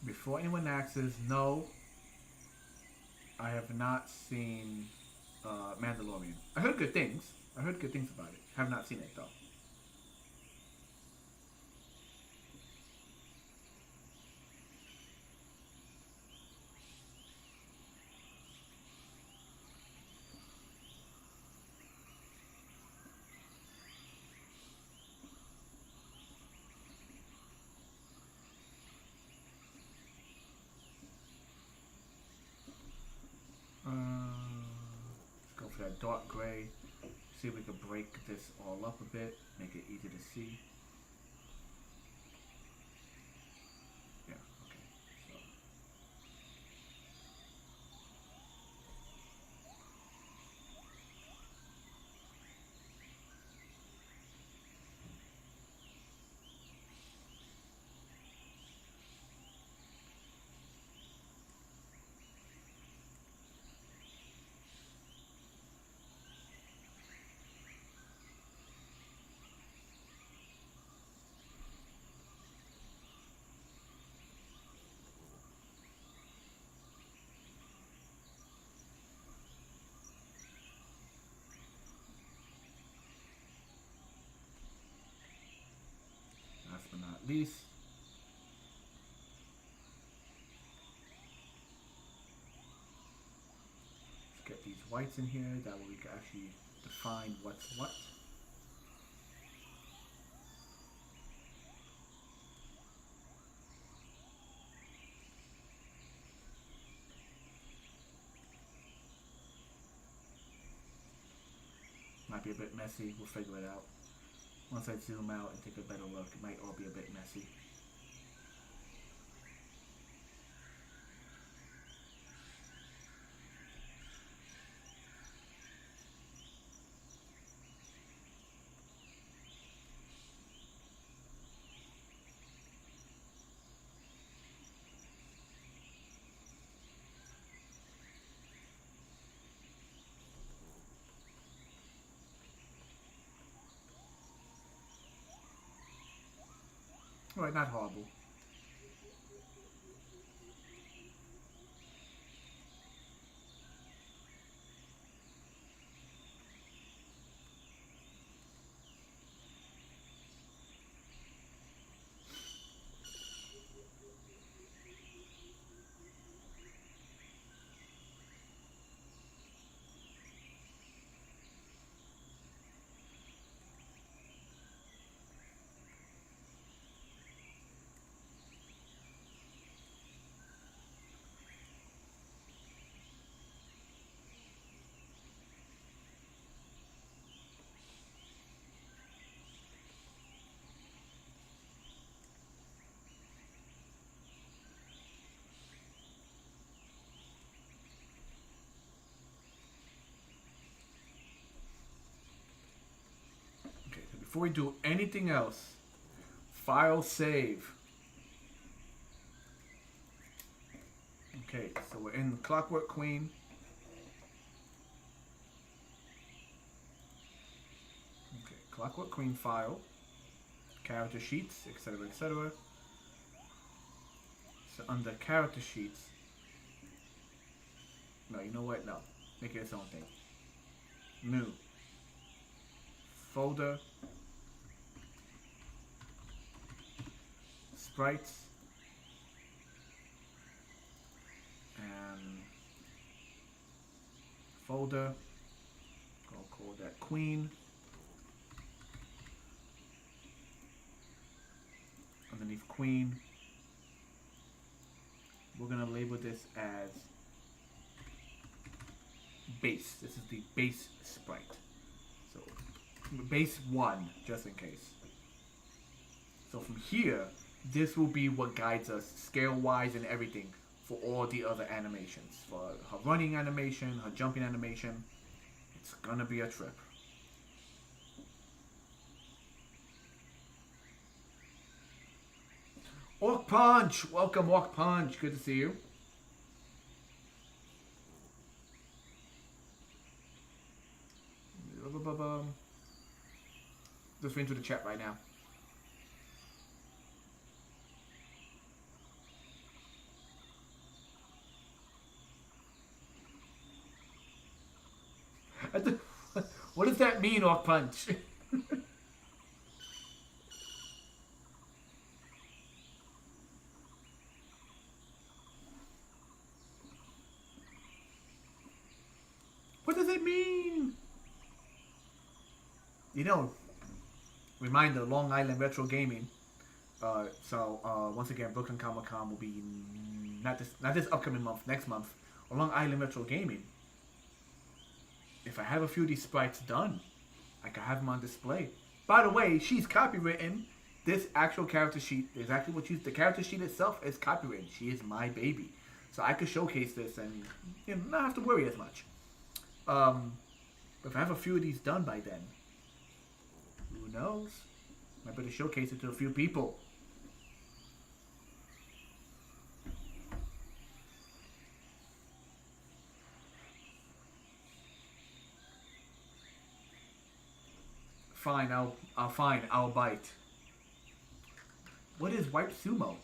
Before anyone asks, no, I have not seen Mandalorian. I heard good things. I heard good things about it. Have not seen it though. Let's go for that dark gray. See if we can break this all up a bit, make it easy to see. Yeah, okay. So last but not least, let's get these whites in here. That way we can actually define what's what. Might be a bit messy. We'll figure it out. Once I zoom out and take a better look, it might all be a bit messy. Alright, not horrible. Okay, so before we do anything else, file save. Okay, so we're in Clockwork Queen. Okay, Clockwork Queen file, character sheets, etc., etc. So under character sheets, no, you know what? No, make it its own thing. New folder, sprites, and folder. I'll call that Queen. Underneath Queen, we're gonna label this as base. This is the base sprite. So base 1, just in case. So from here, this will be what guides us scale-wise and everything for all the other animations. For her running animation, her jumping animation, it's gonna be a trip. Orc Punch! Welcome, Orc Punch. Good to see you. Just into the chat right now. What does that mean, Orc Punch? What does it mean? You know, reminder, Long Island Retro Gaming. Once again, Brooklyn Comic Con will be not this upcoming month, next month. Or Long Island Retro Gaming. If I have a few of these sprites done, I can have them on display. By the way, she's copywritten. This actual character sheet, exactly what the character sheet itself is copywritten. She is my baby, so I could showcase this and not have to worry as much. But if I have a few of these done by then, who knows? I better showcase it to a few people. Fine, I'll bite. What is Wipe Sumo?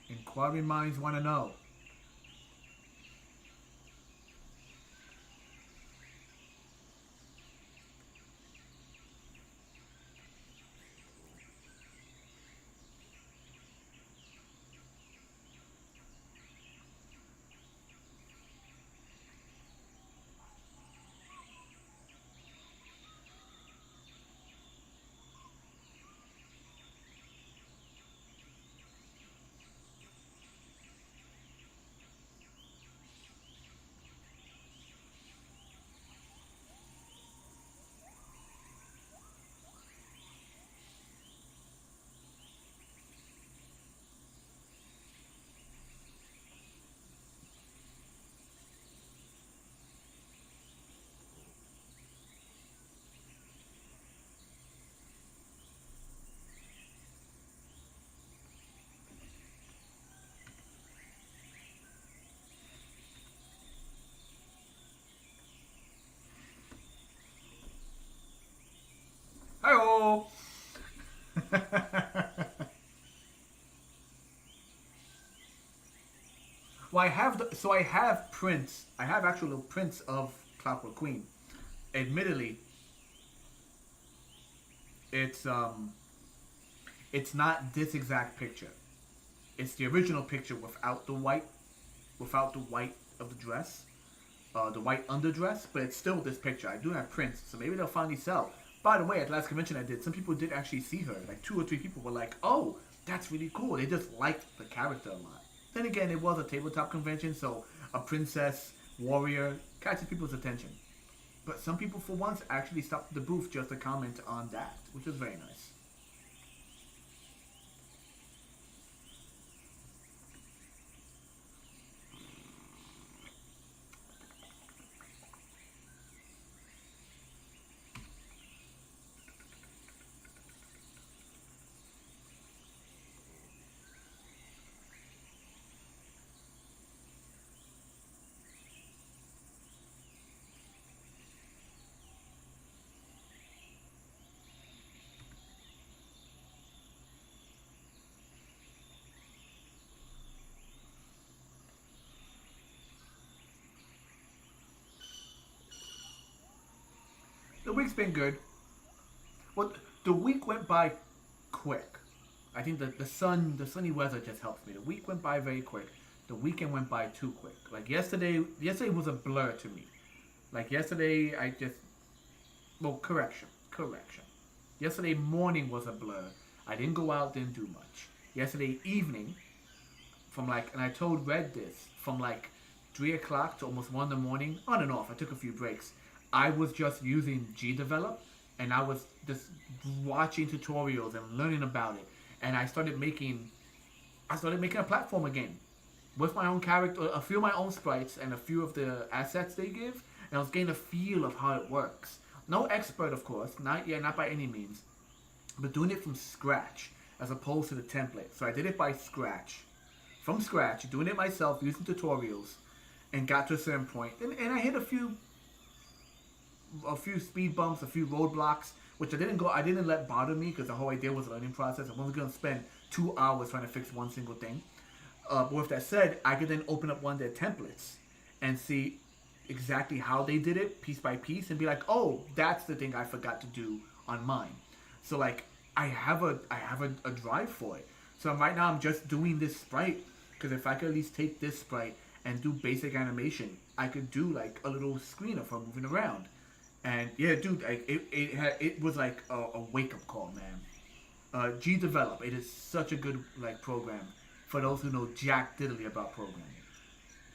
Inquiry minds want to know. Hi-oh! Well, I have prints. I have actual prints of Clockwork Queen. Admittedly, it's not this exact picture. It's the original picture without the white of the dress, the white underdress. But it's still this picture. I do have prints, so maybe they'll finally sell. By the way, at the last convention I did, some people did actually see her. Like 2 or 3 people were like, "Oh, that's really cool." They just liked the character a lot. Then again, it was a tabletop convention, so a princess, warrior, catches people's attention. But some people, for once, actually stopped at the booth just to comment on that, which was very nice. The week's been good. Well, the week went by quick. I think the sunny weather just helped me. The week went by very quick. The weekend went by too quick. Like yesterday was a blur to me. Like yesterday, correction. Yesterday morning was a blur. I didn't go out, didn't do much. Yesterday evening, and I told Red this, from 3 o'clock to almost 1 in the morning, on and off. I took a few breaks. I was just using GDevelop, and I was just watching tutorials and learning about it. And I started making a platformer game with my own character, a few of my own sprites, and a few of the assets they give. And I was getting a feel of how it works. No expert, of course, not by any means, but doing it from scratch as opposed to the template. So I did it from scratch, doing it myself, using tutorials, and got to a certain point. And I hit a few speed bumps, a few roadblocks, which I didn't let bother me because the whole idea was a learning process. I wasn't gonna spend 2 hours trying to fix one single thing. But with that said, I could then open up one of their templates and see exactly how they did it piece by piece and be like, oh, that's the thing I forgot to do on mine. So like I have a drive for it. So right now I'm just doing this sprite because if I could at least take this sprite and do basic animation, I could do like a little screen of her moving around. And yeah, dude, like it was like a wake up call, man. G Develop, it is such a good like program for those who know jack diddly about programming.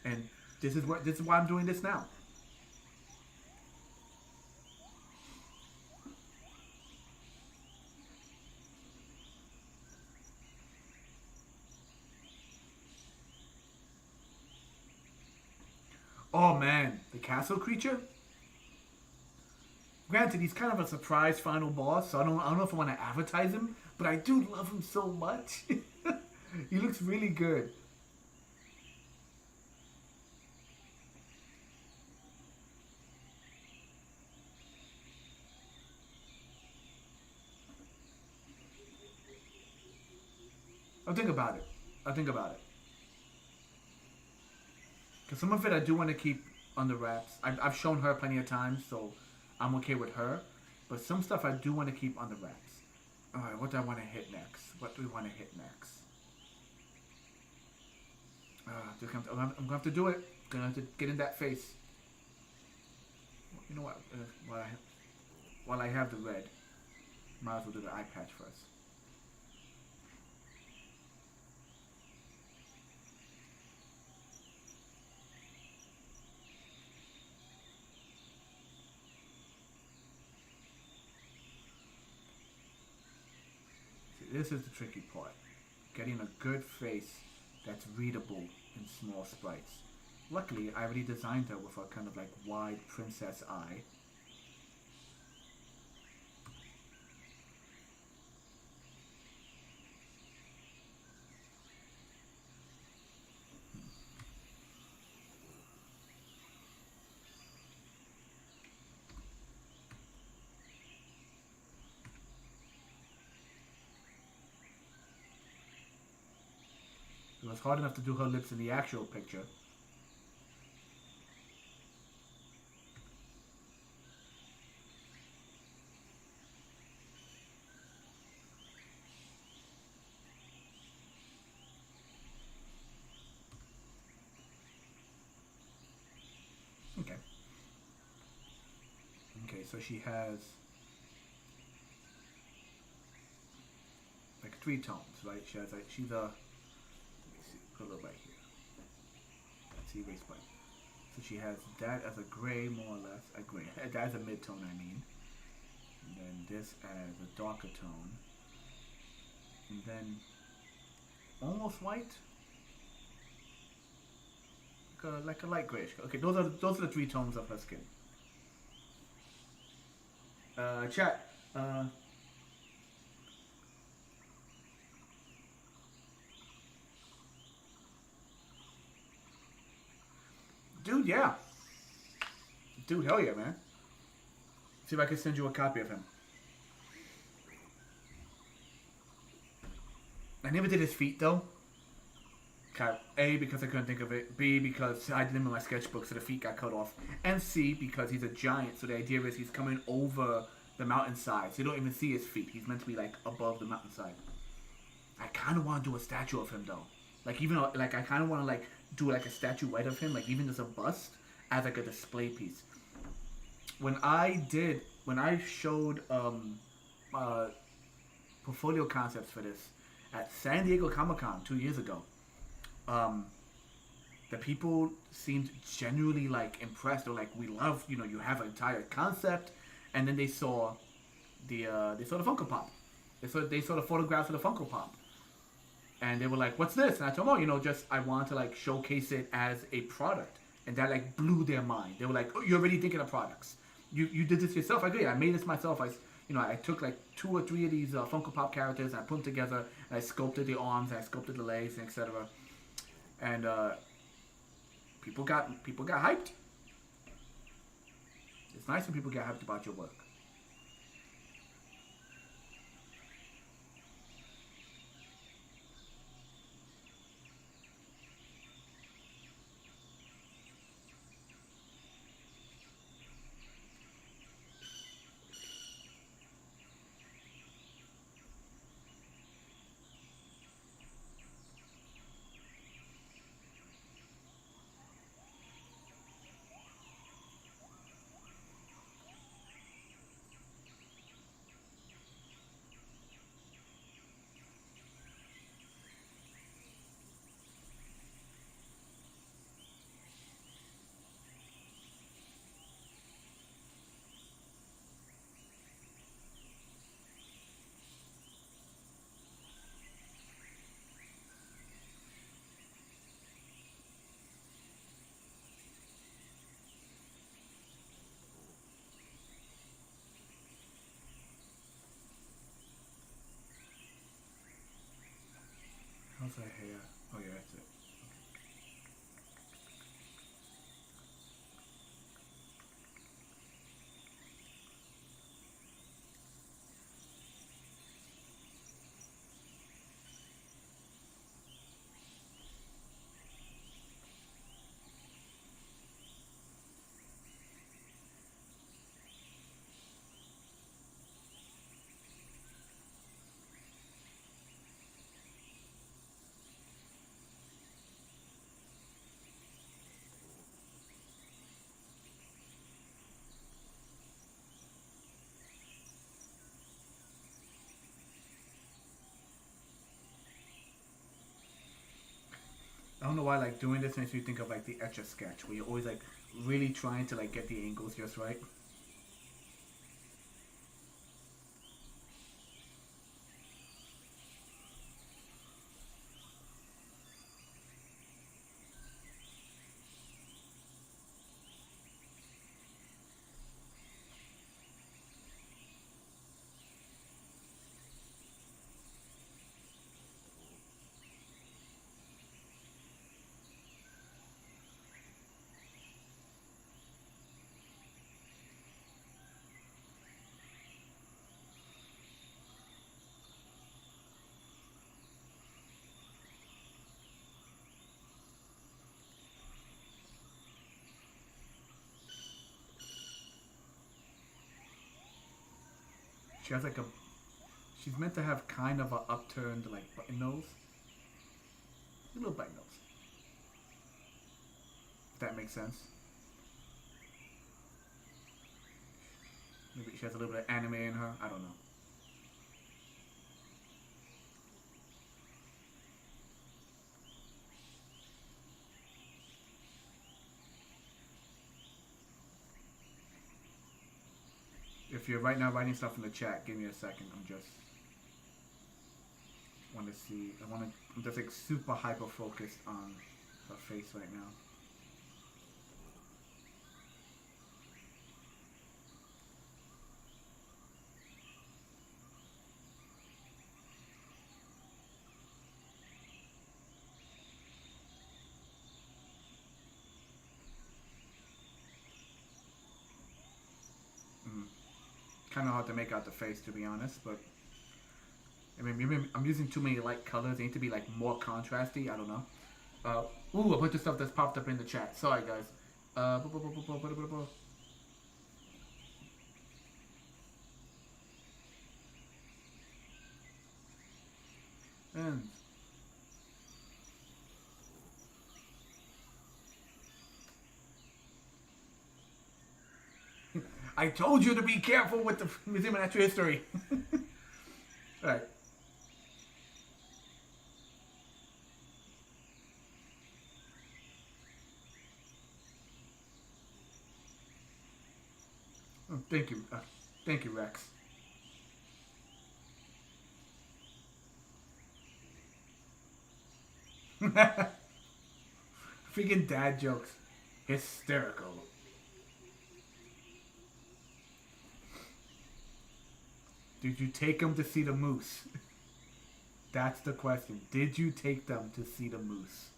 And this is why I'm doing this now. Oh man, the castle creature? Granted, he's kind of a surprise final boss, so I don't know if I want to advertise him, but I do love him so much. He looks really good. I'll think about it. I'll think about it. Because some of it I do want to keep under wraps. I've shown her plenty of times, so I'm okay with her. But some stuff I do want to keep under wraps. Alright, what do I want to hit next? What do we want to hit next? I'm going to have to do it. I'm going to have to get in that face. You know what? While I have the red, might as well do the eye patch first. This is the tricky part. Getting a good face that's readable in small sprites. Luckily, I already designed her with a kind of like wide princess eye. It was hard enough to do her lips in the actual picture. Okay. Okay, so she has like 3 tones, right? She has like, she's a, put a little right here. Let's see, erase white. So she has that as a gray, more or less, a gray. That as a mid-tone, I mean. And then this as a darker tone. And then almost white. Like a light grayish. Okay, those are the 3 tones of her skin. Chat. Dude, yeah. Dude, hell yeah, man. See if I can send you a copy of him. I never did his feet, though. A, because I couldn't think of it. B, because I did him in my sketchbook, so the feet got cut off. And C, because he's a giant, so the idea is he's coming over the mountainside. So you don't even see his feet. He's meant to be, like, above the mountainside. I kind of want to do a statue of him, though. Like, even, like, I kind of want to, like, do like a statuette of him, like even as a bust, as like a display piece. When I showed portfolio concepts for this at San Diego Comic-Con 2 years ago, the people seemed genuinely like impressed. They're like, we love, you know, you have an entire concept. And then they saw the Funko Pop. They saw the photographs of the Funko Pop. And they were like, what's this? And I told them, oh, you know, just I want to like showcase it as a product. And that like blew their mind. They were like, oh, you're already thinking of products. You did this yourself? I agree. I made this myself. I took like 2 or 3 of these Funko Pop characters and I put them together. And I sculpted the arms, and I sculpted the legs, and etc. And people got hyped. It's nice when people get hyped about your work. don't know why like doing this makes me think of like the Etch a Sketch, where you're always like really trying to like get the angles just right. She has like a, she's meant to have kind of a upturned like button nose, a little button nose. If that makes sense. Maybe she has a little bit of anime in her. I don't know. If you're right now writing stuff in the chat, give me a second. I'm just want to see. I'm just like super hyper focused on her face right now. Kind of hard to make out the face, to be honest, but I mean, maybe I'm using too many light colors. They need to be like more contrasty. I don't know. Ooh, a bunch of stuff that's popped up in the chat. Sorry, guys. And I told you to be careful with the Museum of Natural History. All right. Oh, thank you, Rex. Freaking dad jokes, hysterical. Did you take them to see the moose? That's the question. Did you take them to see the moose?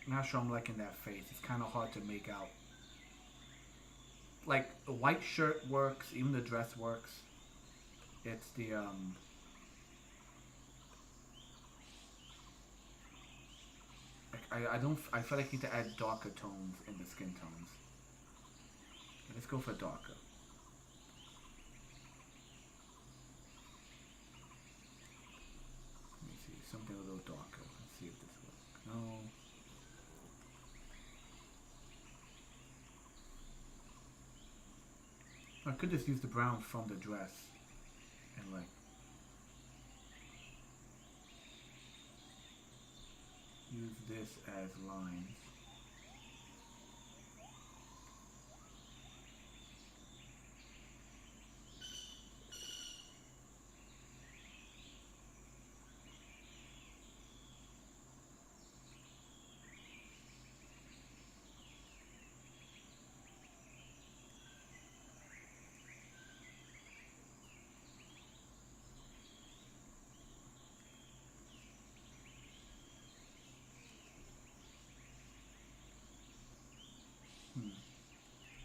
Not sure I'm liking that face. It's kind of hard to make out. Like, the white shirt works, even the dress works. It's the I don't I feel like I need to add darker tones in the skin tones. Okay, let's go for darker. Let me see something a little darker. Let's see if this works. No. I could just use the brown from the dress and like use this as lines.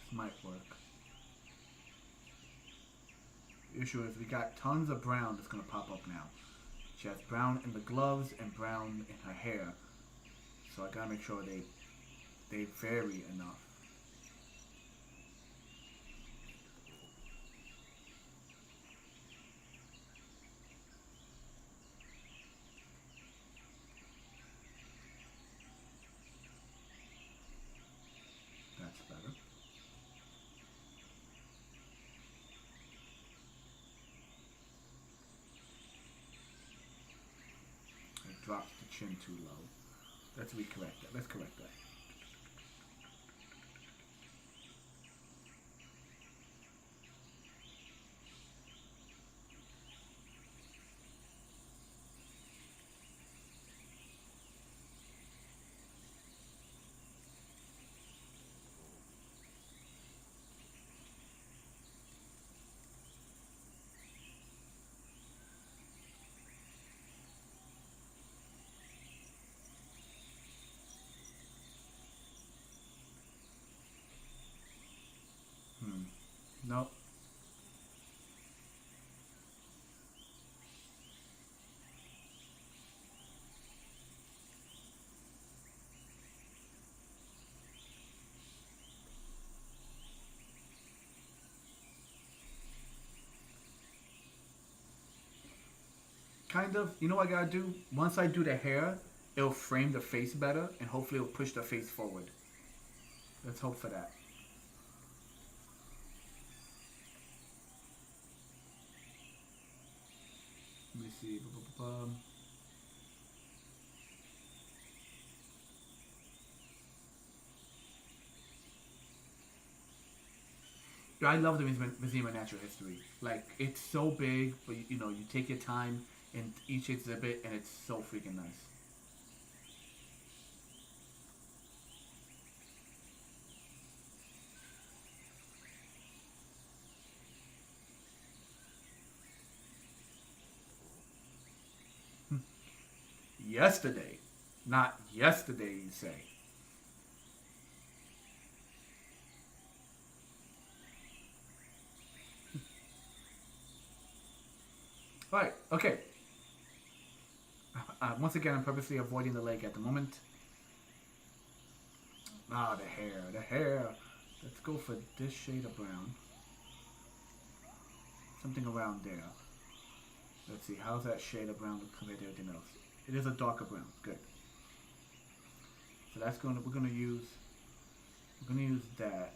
This might work. The issue is we got tons of brown that's gonna pop up now. She has brown in the gloves and brown in her hair. So I gotta make sure they vary enough. That's better. I dropped the chin too low. Let's recorrect that. Let's correct that. Nope. Kind of. You know what I gotta do? Once I do the hair, it'll frame the face better and hopefully it'll push the face forward. Let's hope for that. Let me see. Yeah, I love the Museum of Natural History. Like, it's so big, but you know, you take your time in each exhibit, and it's so freaking nice. Yesterday, not yesterday, you say. All right, okay. Once again, I'm purposely avoiding the leg at the moment. Ah, the hair, the hair. Let's go for this shade of brown. Something around there. Let's see, how's that shade of brown compared to everything else? It is a darker brown. Good. So that's we're gonna use that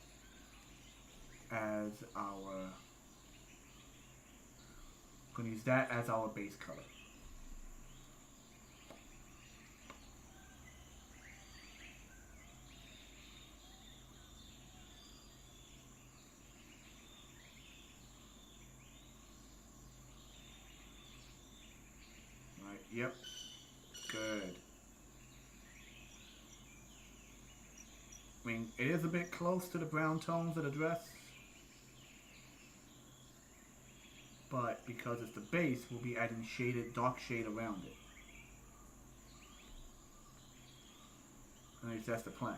as our base color. Right, yep. Good. I mean, it is a bit close to the brown tones of the dress. But because it's the base, we'll be adding dark shade around it. At least that's the plan.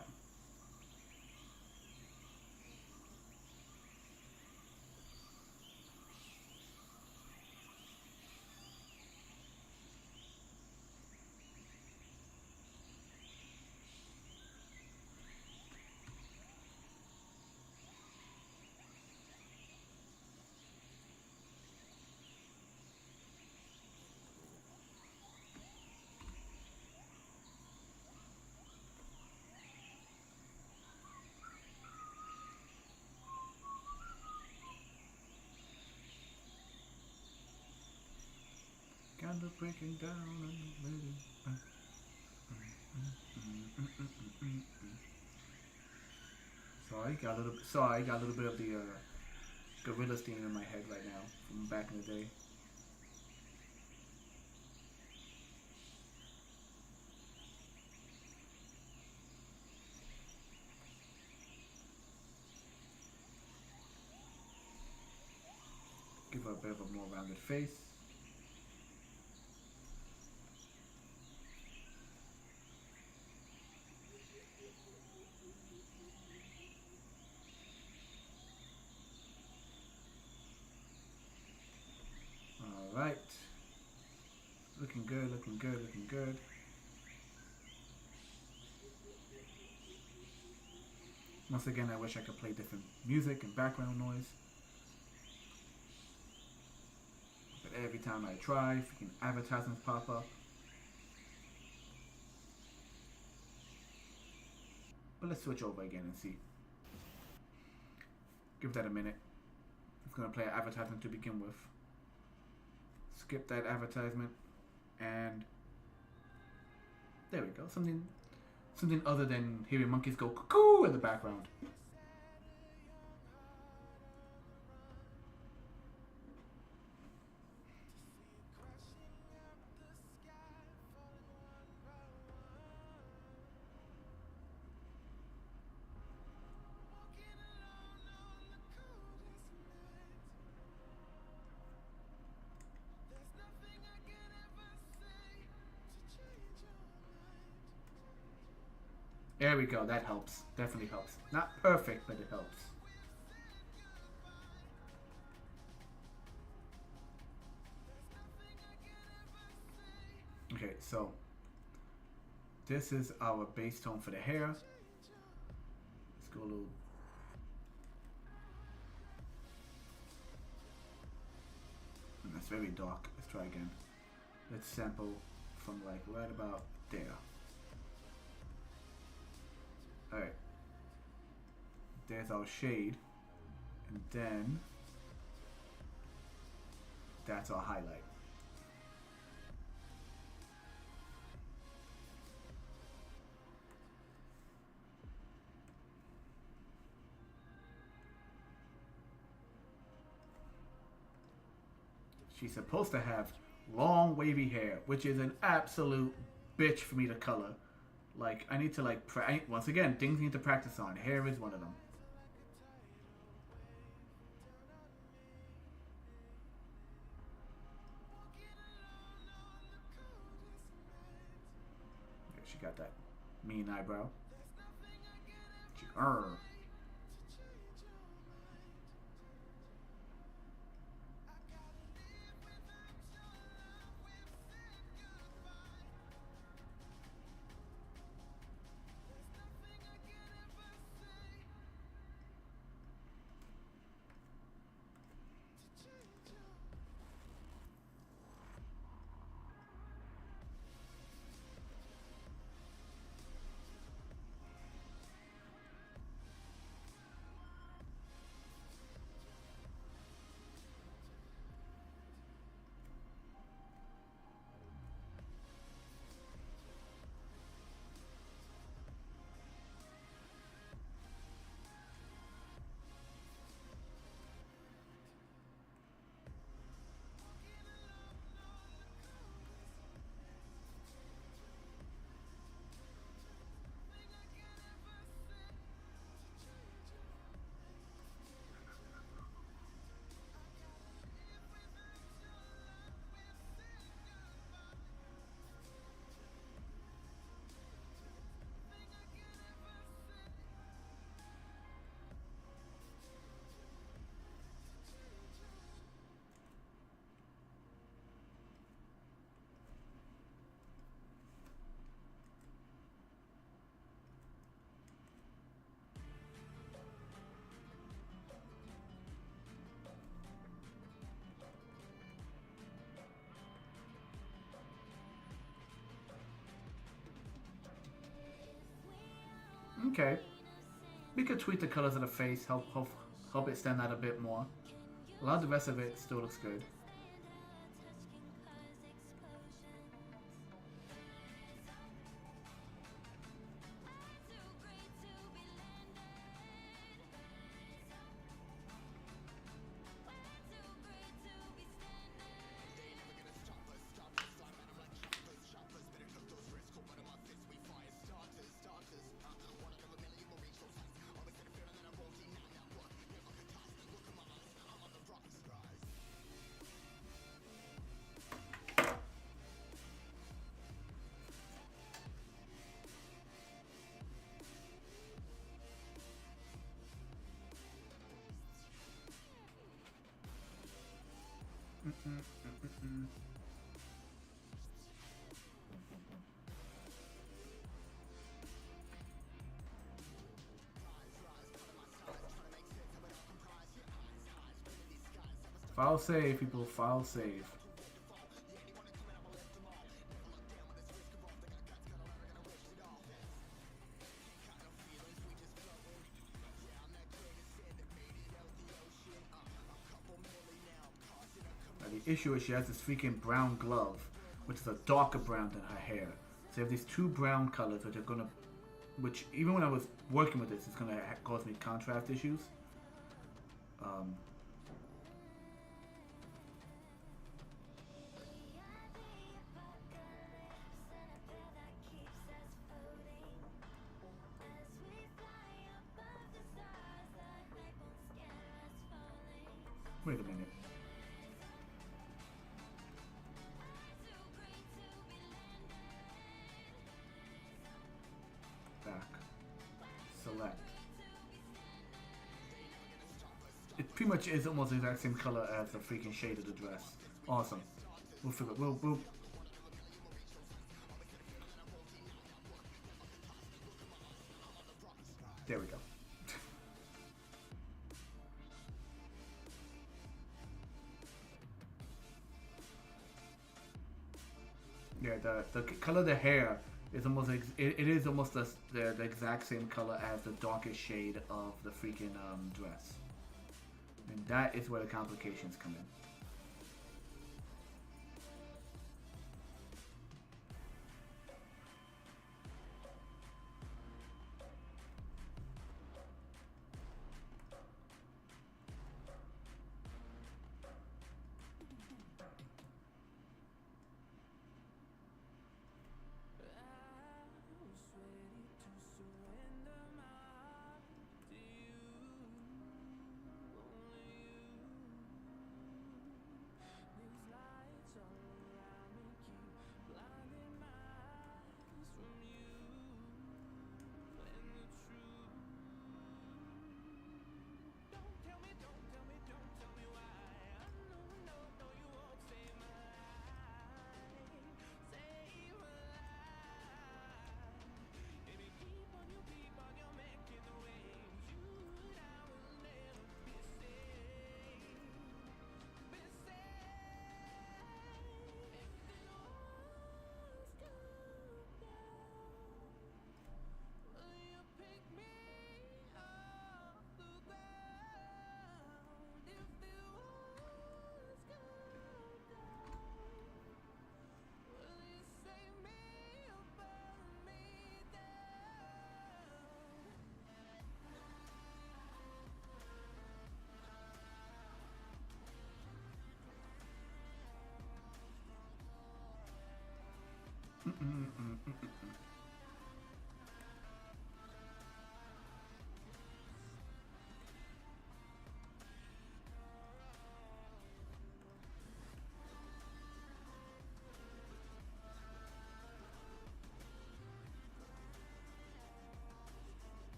the breaking down. Sorry, got a little bit of the gorilla theme in my head right now from back in the day. Give her a bit of a more rounded face. Alright. Looking good, looking good, looking good. Once again, I wish I could play different music and background noise. But every time I try, freaking advertisements pop up. But let's switch over again and see. Give that a minute. It's going to play an advertisement to begin with. Skip that advertisement. And there we go. Something other than hearing monkeys go cuckoo in the background. There we go, that helps. Definitely helps. Not perfect, but it helps. Okay, so this is our base tone for the hair. Let's go a little. That's very dark. Let's try again. Let's sample from like right about there. Alright. There's our shade. And then that's our highlight. She's supposed to have long wavy hair, which is an absolute bitch for me to color. Like, I need to like, once again, things need to practice on. Hair is one of them. Yeah, she got that mean eyebrow. She, okay. We could tweak the colors of the face, help it stand out a bit more. A lot of the rest of it still looks good. File save, people. File save. The issue is she has this freaking brown glove, which is a darker brown than her hair. So you have these two brown colors, which are gonna, which even when I was working with this, it's gonna cause me contrast issues. Wait a minute. Back. Select. It pretty much is almost the exact same color as the freaking shade of the dress. Awesome. We'll figure. We'll. There we go. Yeah, the color of the hair is almost it is almost the exact same color as the darkest shade of the freaking dress, and that is where the complications come in.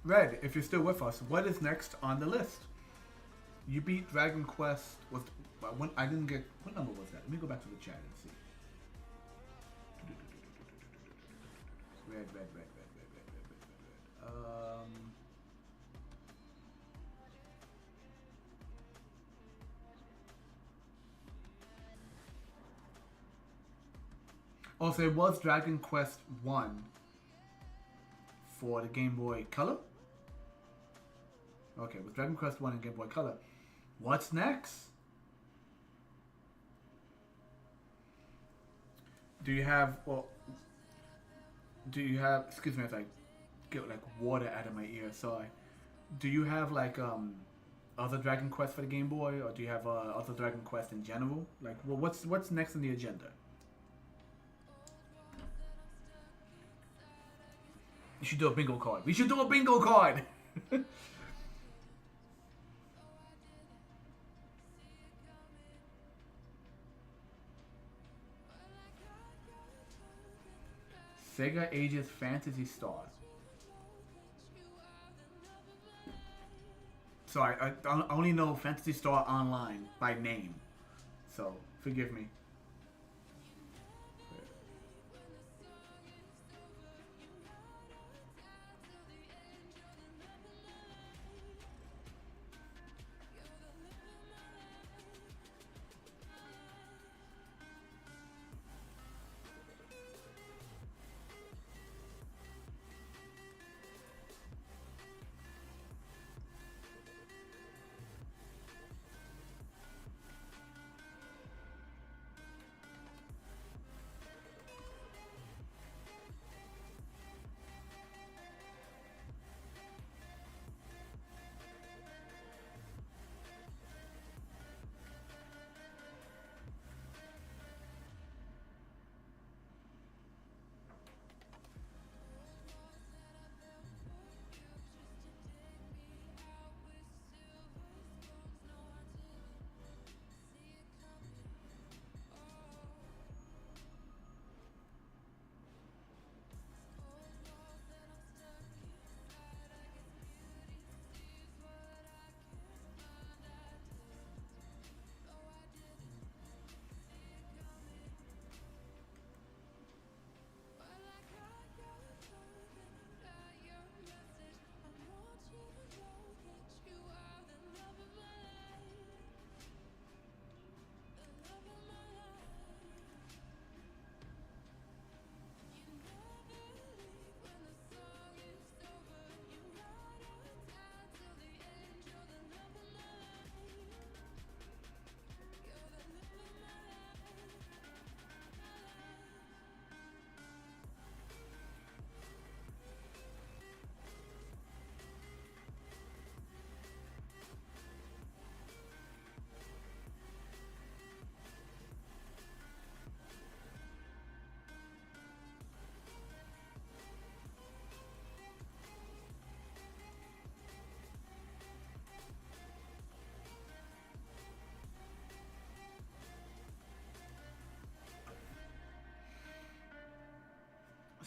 Red, if you're still with us, what is next on the list? You beat Dragon Quest. Was when I didn't get what number was that? Let me go back to the chat and see. Red. Also, it was Dragon Quest 1 for the Game Boy Color. Okay, with Dragon Quest 1 and Game Boy Color. What's next? Do you have, excuse me as I get like water out of my ear, sorry. Do you have like, other Dragon Quest for the Game Boy, or do you have, other Dragon Quest in general? Like, well, what's next on the agenda? You should do a bingo card. We should do a bingo card! Sega Ages Phantasy Star. So I only know Phantasy Star Online by name. So, forgive me.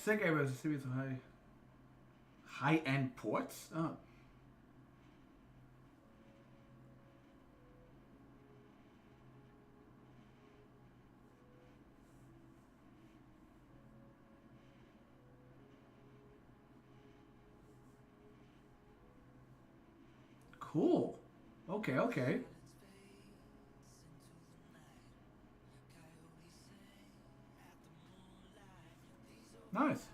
Sega Era is a series of high-end ports. Oh. Cool. Okay. Nice.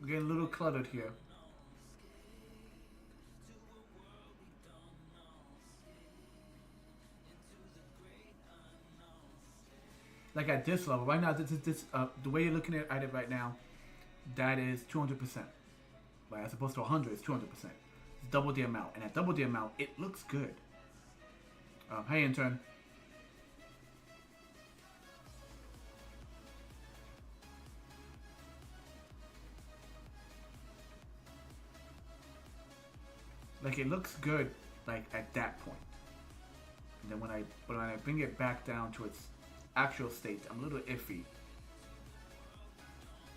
We're getting a little cluttered here. Like at this level, right now, the way you're looking at it right now, that is 200%. Right, as opposed to 100, it's 200%. It's double the amount, and at double the amount, it looks good. Hey, intern. Like it looks good, like at that point. And then when I bring it back down to its actual state, I'm a little iffy.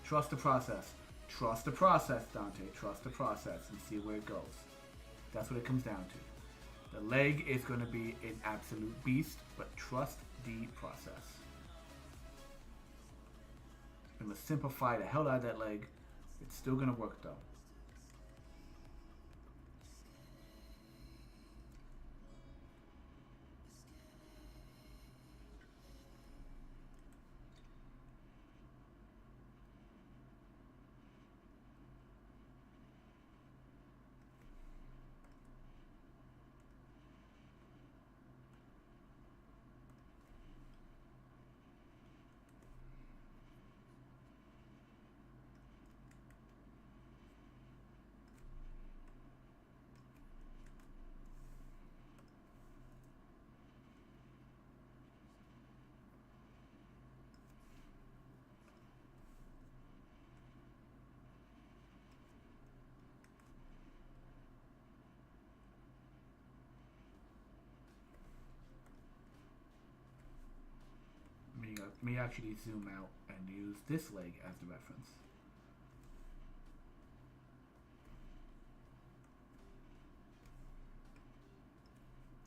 Trust the process. Trust the process, Dante. Trust the process and see where it goes. That's what it comes down to. The leg is going to be an absolute beast, but trust the process. I'm going to simplify the hell out of that leg. It's still going to work though. May actually zoom out and use this leg as the reference.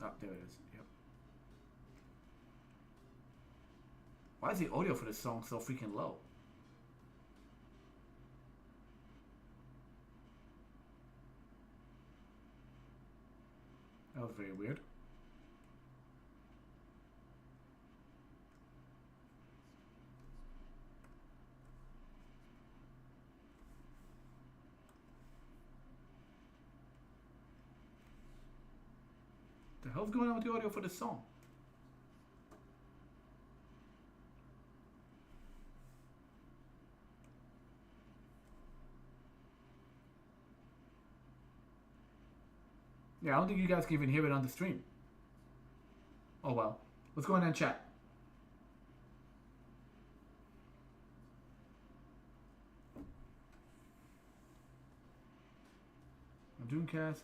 Oh, there it is. Yep. Why is the audio for this song so freaking low? That was very weird. The hell's going on with the audio for this song? Yeah, I don't think you guys can even hear it on the stream. Oh well. What's going on in chat? I'm doing cast.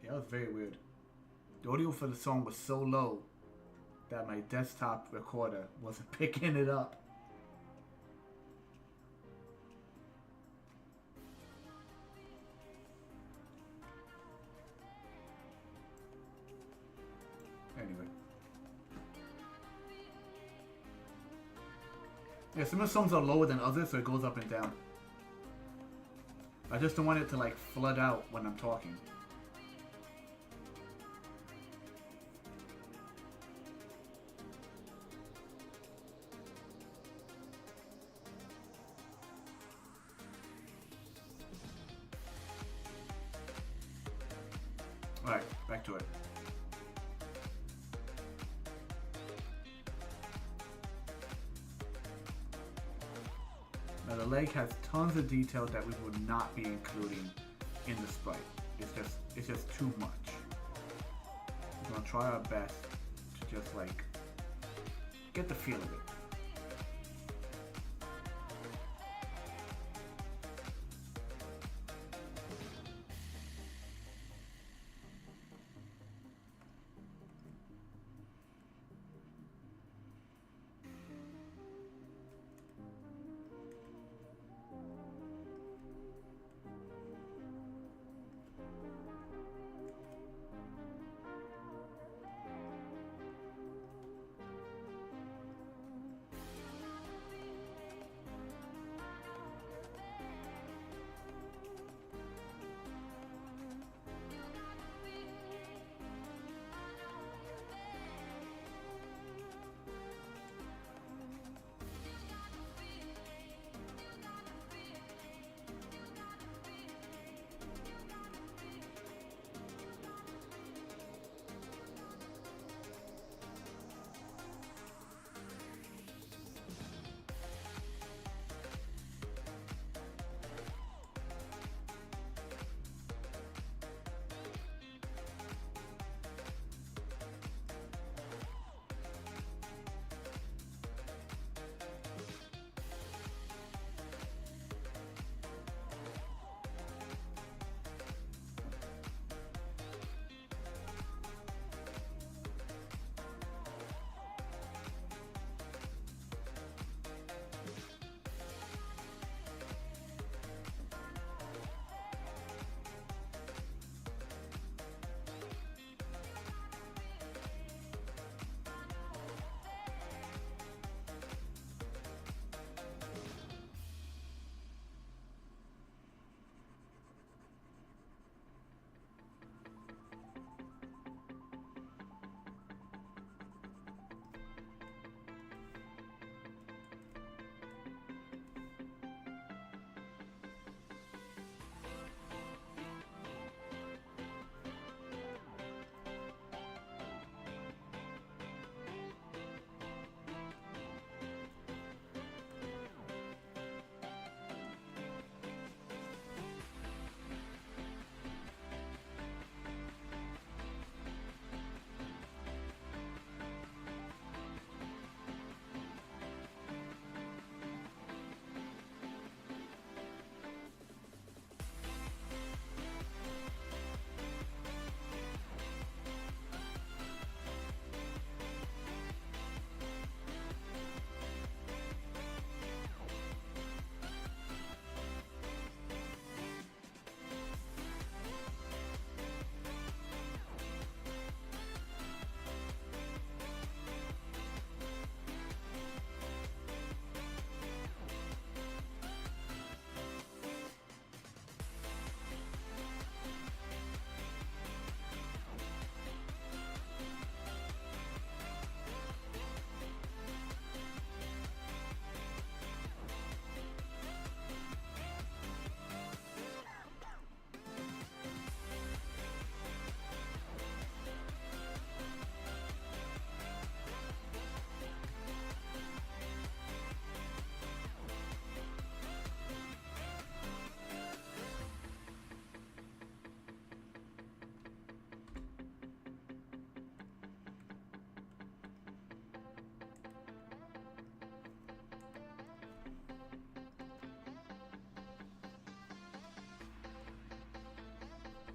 Yeah, that was very weird. The audio for the song was so low that my desktop recorder wasn't picking it up. Anyway. Yeah, some of the songs are lower than others, so it goes up and down. I just don't want it to like flood out when I'm talking. Alright, back to it. Now the leg has tons of detail that we would not be including in the sprite. It's just too much. We're gonna try our best to just like get the feel of it.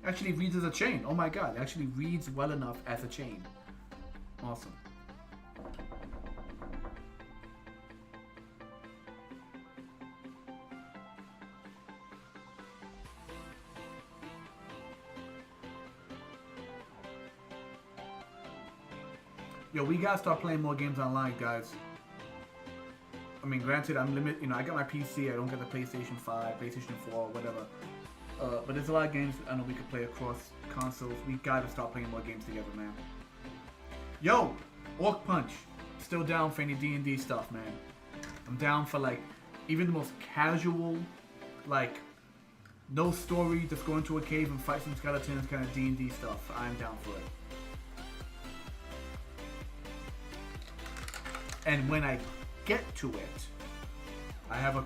Actually reads as a chain. Oh my god, it actually reads well enough as a chain. Awesome. Yo, we gotta start playing more games online, guys. I mean, granted, I'm limited. You know, I got my PC. I don't get the PlayStation 5, PlayStation 4, whatever. But there's a lot of games I know we could play across consoles. We gotta start playing more games together, man. Yo, Orc Punch. Still down for any D&D stuff, man. I'm down for like even the most casual, like no story, just go into a cave and fight some skeletons kind of D&D stuff. I'm down for it. And when I get to it, I have a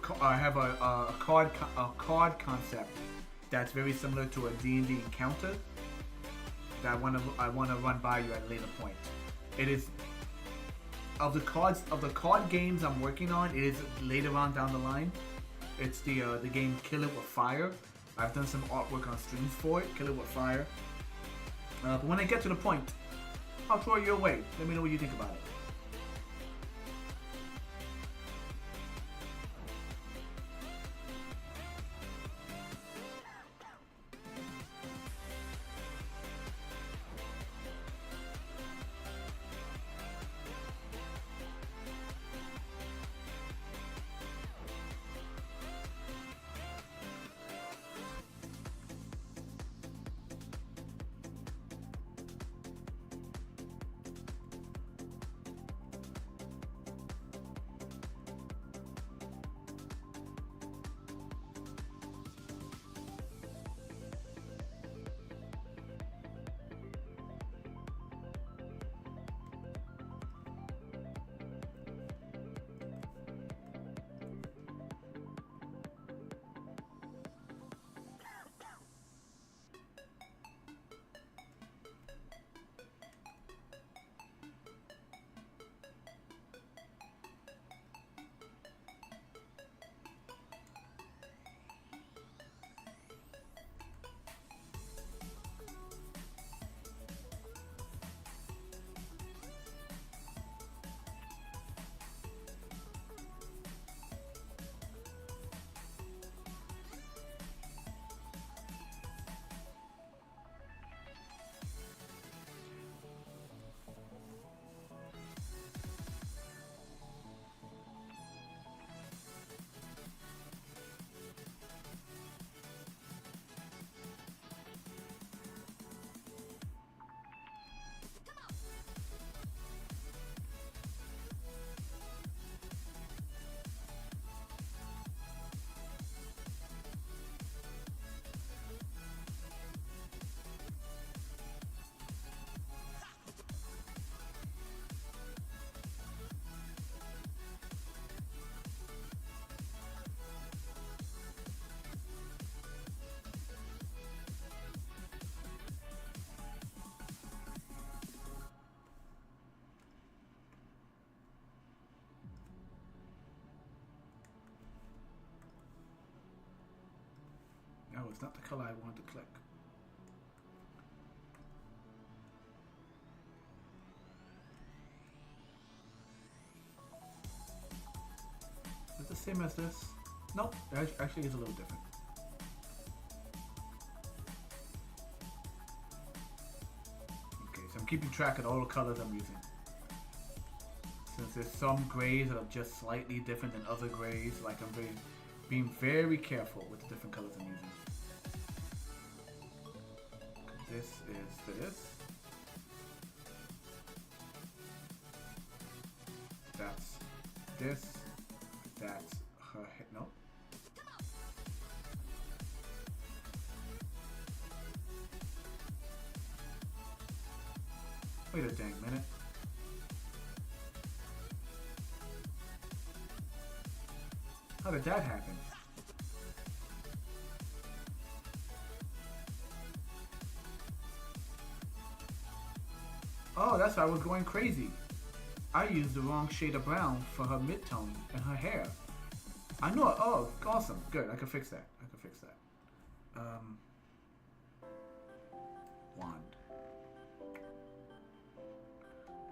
card concept that's very similar to a D&D encounter that I wanna run by you at a later point. It is of the card games I'm working on. It is later on down the line. It's the game Kill It With Fire. I've done some artwork on streams for it. Kill It With Fire. But when I get to the point, I'll throw it your way. Let me know what you think about it. No, it's not the color I want to click. Is it the same as this? Nope, it actually is a little different. Okay, so I'm keeping track of all the colors I'm using. Since there's some grays that are just slightly different than other grays, like I'm being very careful with the different colors I'm using. This is for this. That's this. That's her head. No. Wait a dang minute. How did that happen? Oh, that's why I was going crazy. I used the wrong shade of brown for her midtone and her hair. I know it. Oh, awesome. Good. I can fix that. wand.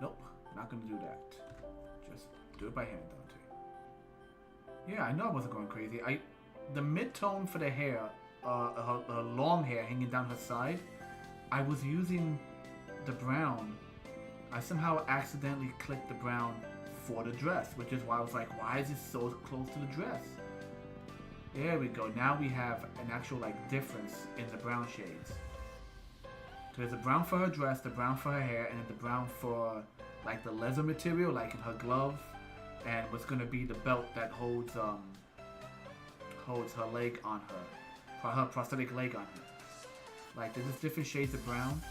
Nope, not gonna do that. Just do it by hand, Dante. Yeah, I know I wasn't going crazy. The mid-tone for the hair, her long hair hanging down her side, I was using the brown. I somehow accidentally clicked the brown for the dress, which is why I was like, why is it so close to the dress? There we go. Now we have an actual like difference in the brown shades. So there's the brown for her dress, the brown for her hair, and then the brown for like the leather material, like in her glove, and what's gonna be the belt that holds her leg on her prosthetic leg on her. Like there's just different shades of brown.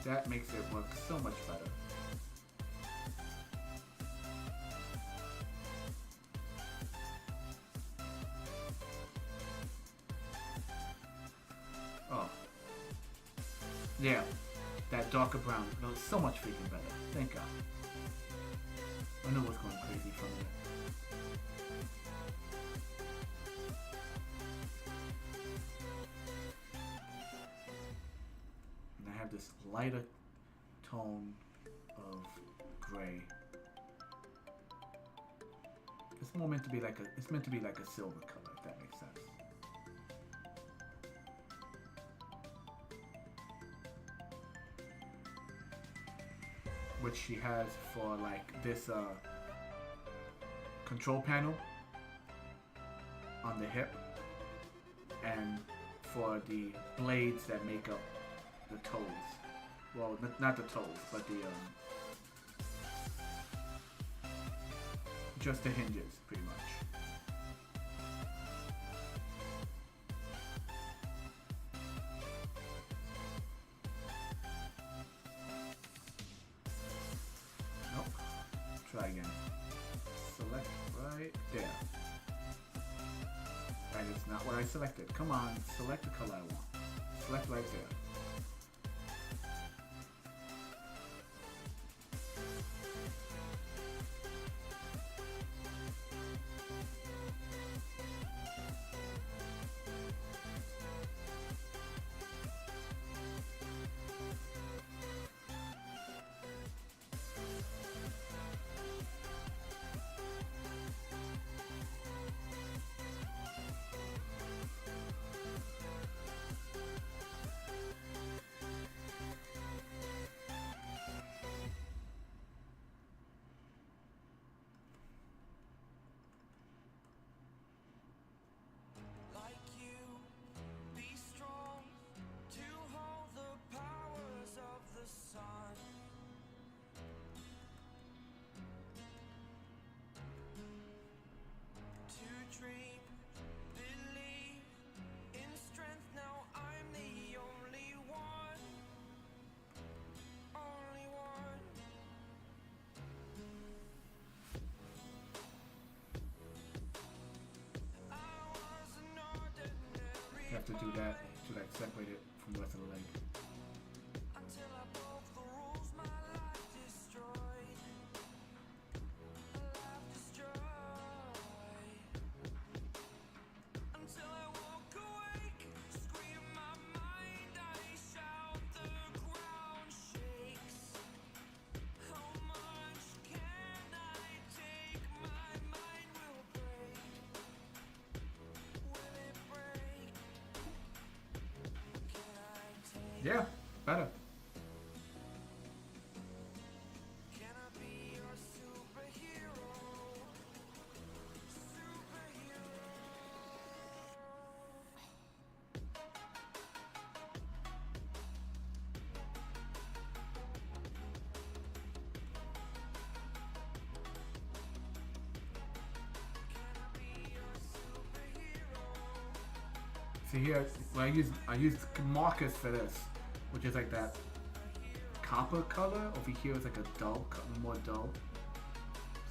That makes it work so much better. Oh. Yeah. That darker brown. No, it's so much freaking better. Thank God. I know what's going crazy from there. This lighter tone of gray. It's more meant to be like a silver color, if that makes sense. Which she has for like this control panel on the hip, and for the blades that make up the toes. Well, not the toes, but the just the hinges, pretty much. Nope. Try again. Select right there. That is not what I selected. Come on, select the color I want. Select right there. You have to do that to like separate it from the rest of the leg. Yeah, better. See here, well, I use markers for this, which is like that copper color. Over here is like a dull, more dull.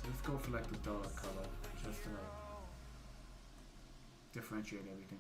So let's go for like the duller color, just to like differentiate everything.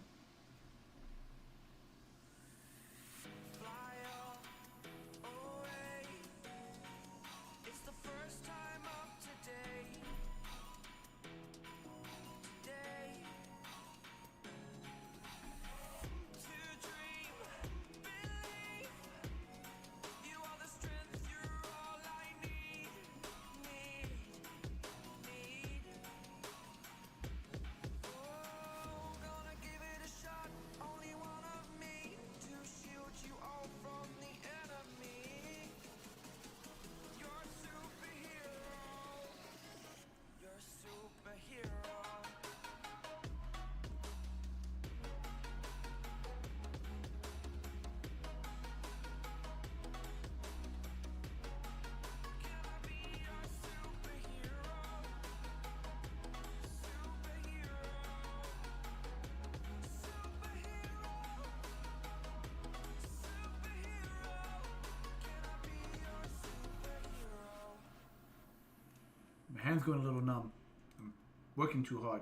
hand's going a little numb. I'm working too hard.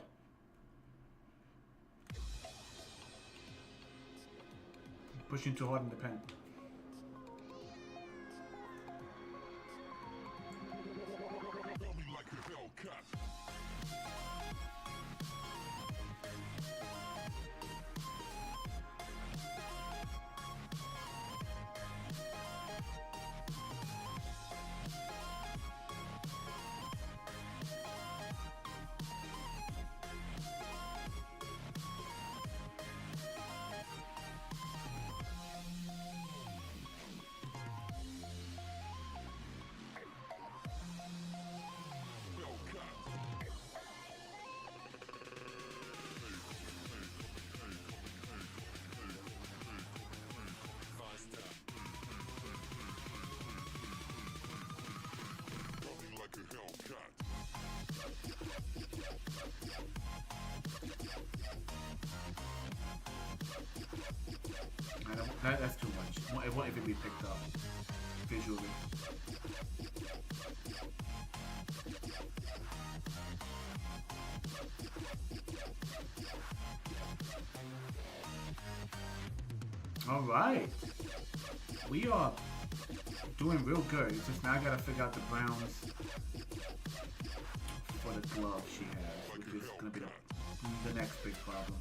Pushing too hard in the pen. That's too much. It won't even be picked up visually. All right, we are doing real good. It's just now I gotta figure out the browns for the glove she has, which is gonna be the next big problem.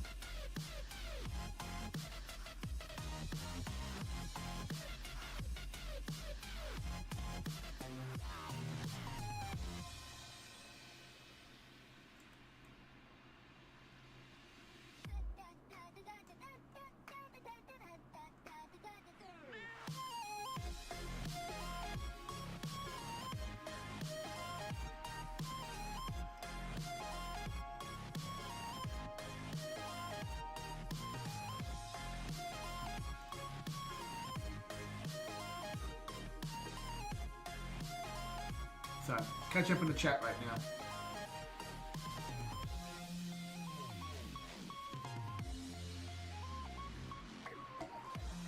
Sorry, catch up in the chat right now.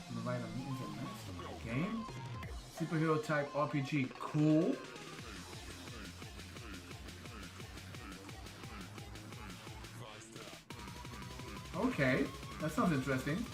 I'm gonna write a meetings and next game. Superhero type RPG, cool. Okay, that sounds interesting.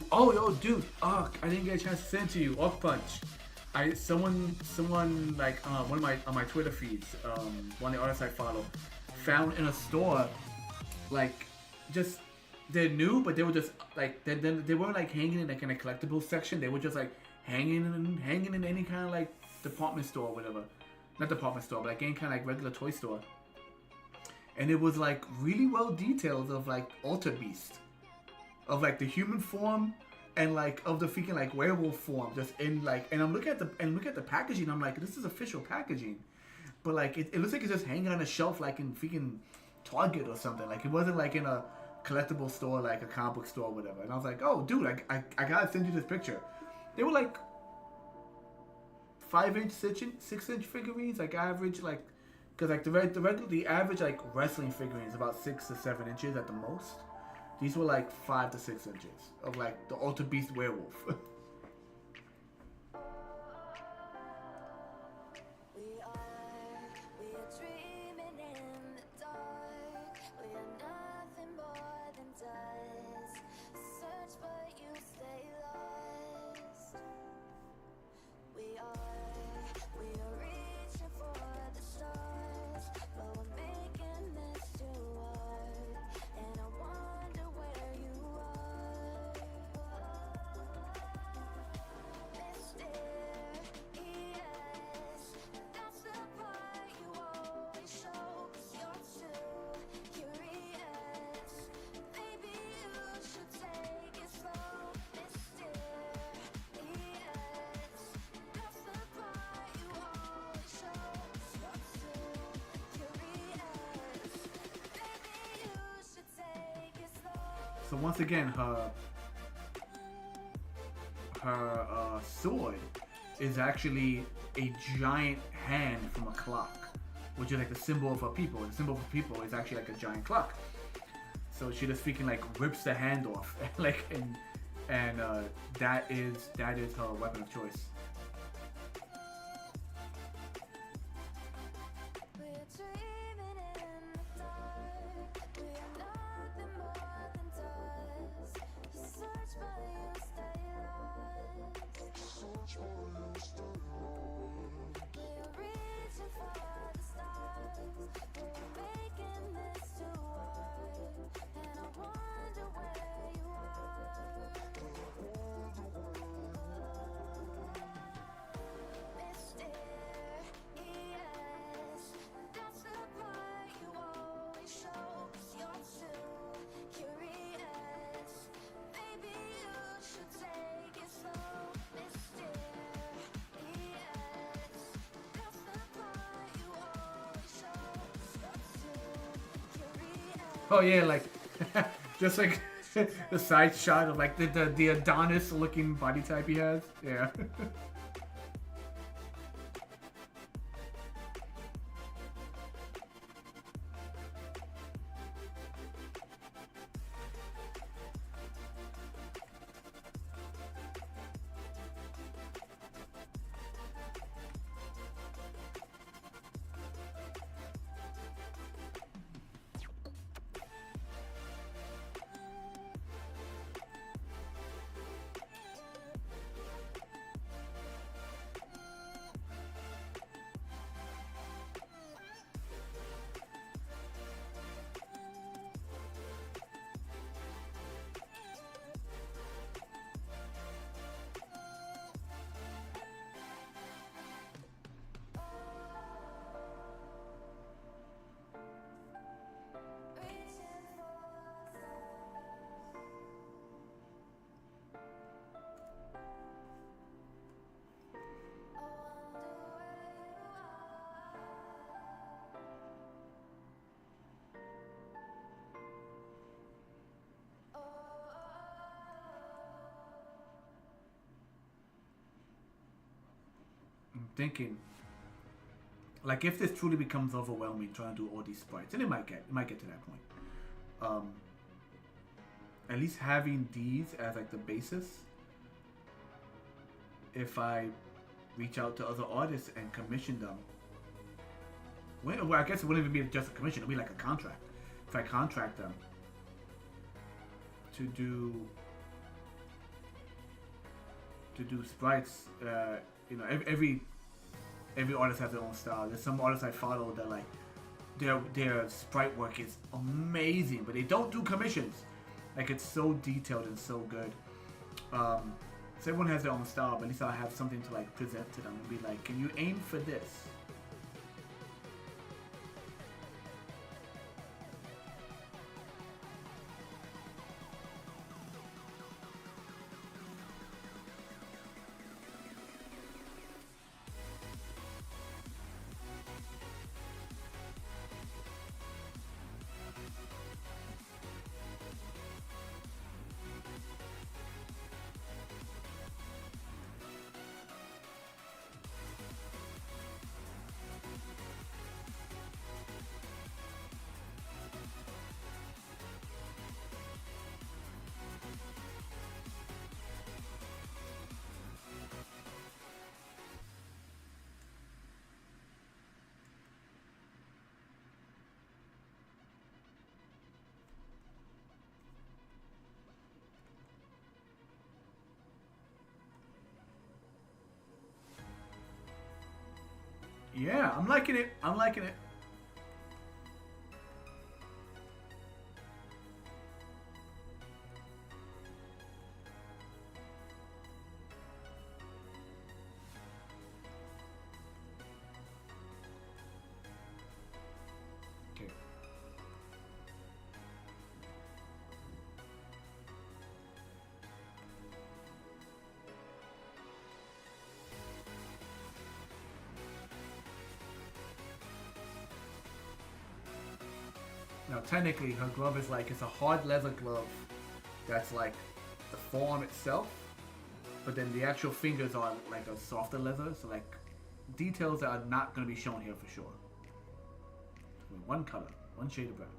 Oh, yo, dude. Oh, I didn't get a chance to send it to you. Off Punch. Someone like one of my Twitter feeds, one of the artists I follow, found in a store, like, just they're new, but they were just like they weren't like hanging in like in a collectibles section. They were just like hanging in any kind of like department store or whatever. Not department store, but like any kind of like regular toy store. And it was like really well detailed of like Alter Beast, of like the human form and like of the freaking like werewolf form, just in like. And I'm looking at the packaging. I'm like, this is official packaging, but like it looks like it's just hanging on a shelf like in freaking Target or something. Like it wasn't like in a collectible store like a comic book store or whatever. And I was like, oh dude, I gotta send you this picture. They were like 5-inch, 6-inch figurines, like average, like, because like the average like wrestling figurine is about 6 to 7 inches at the most. These were like 5 to 6 inches of like the Alter Beast werewolf. So once again, her sword is actually a giant hand from a clock, which is like the symbol of her people. The symbol of her people is actually like a giant clock. So she just freaking like rips the hand off, like and that is her weapon of choice. Oh yeah, like just like the side shot of like the Adonis looking body type he has. Yeah. I'm thinking, like, if this truly becomes overwhelming trying to do all these sprites, and it might get to that point. At least having these as like the basis. If I reach out to other artists and commission them, well, I guess it wouldn't even be just a commission; it'd be like a contract. If I contract them to do sprites, you know, every artist has their own style. There's some artists I follow that like their sprite work is amazing, but they don't do commissions. Like, it's so detailed and so good. So everyone has their own style, but at least I'll have something to like present to them and be like, can you aim for this? Yeah, I'm liking it. I'm liking it. Okay. Now, technically, her glove is like, it's a hard leather glove that's like the forearm itself, but then the actual fingers are like a softer leather, so like details that are not going to be shown here for sure. One color, one shade of brown.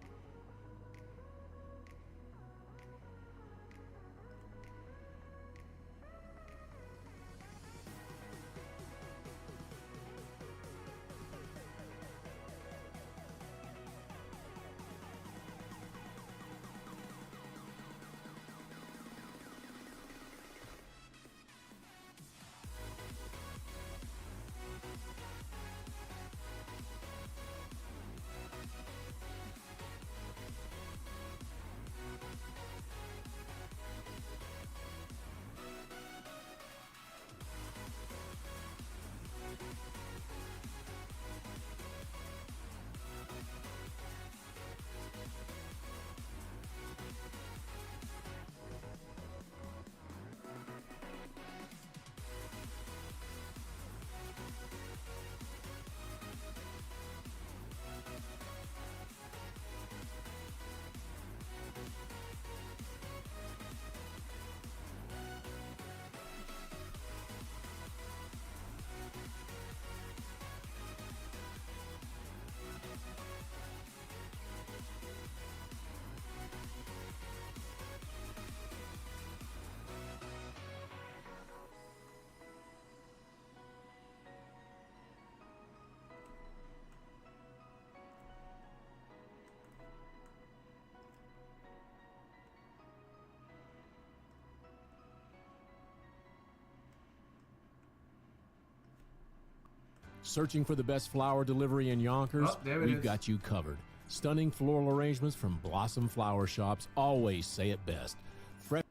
Searching for the best flower delivery in Yonkers? Oh, there it We've is. got you covered. Stunning floral arrangements from Blossom Flower Shops always say it best. Fresh.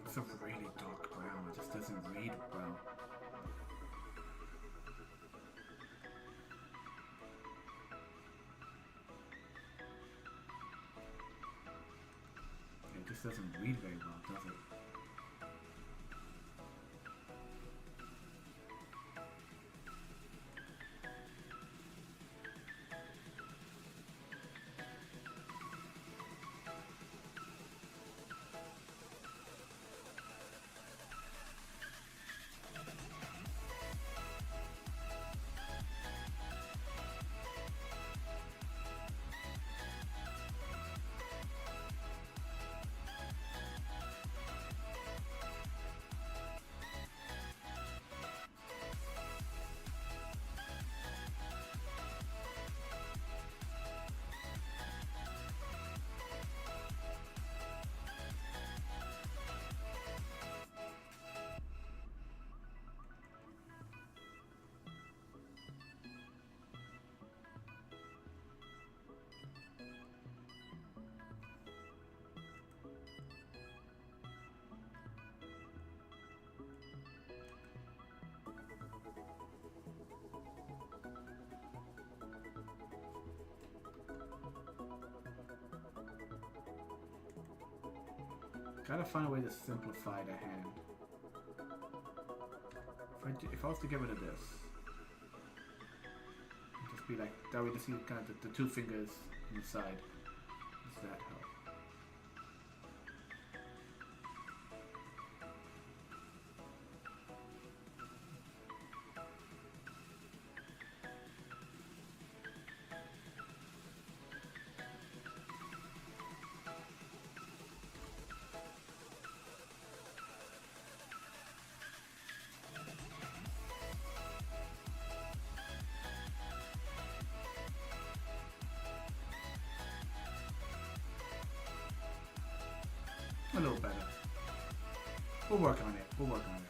It's a really dark brown. It just doesn't read brown. It just doesn't read very well, does it? Gotta find a way to simplify the hand. If I was to get rid of this, it'd just be like that way to see kind of the two fingers on the side. Does that help? A little better. We'll work on it. We'll work on it.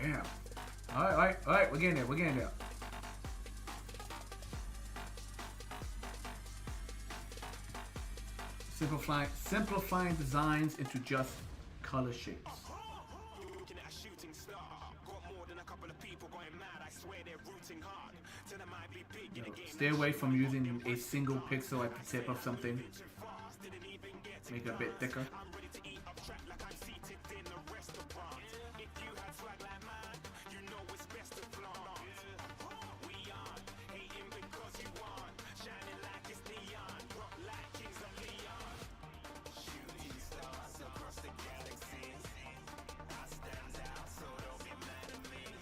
Yeah. Alright, we're getting there. Simplifying designs into just color shapes. Stay away from using a single pixel at the tip of something. Make it a bit thicker.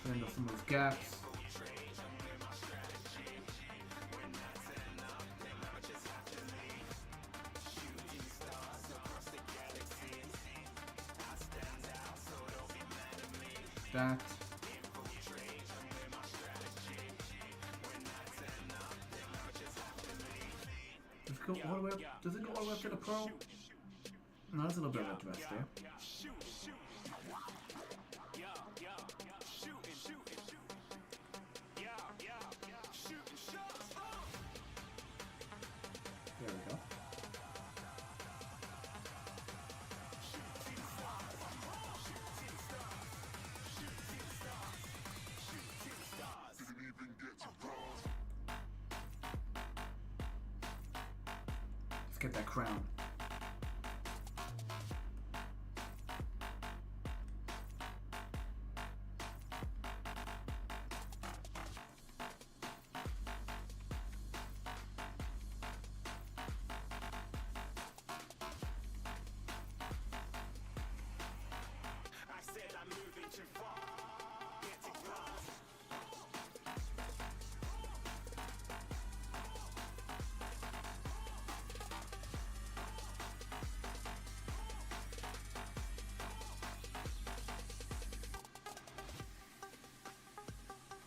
Fill in some of those gaps. That. Does it go all the way up to the pearl? No, there's a little bit of a dress there. There we go. Let's get that crown.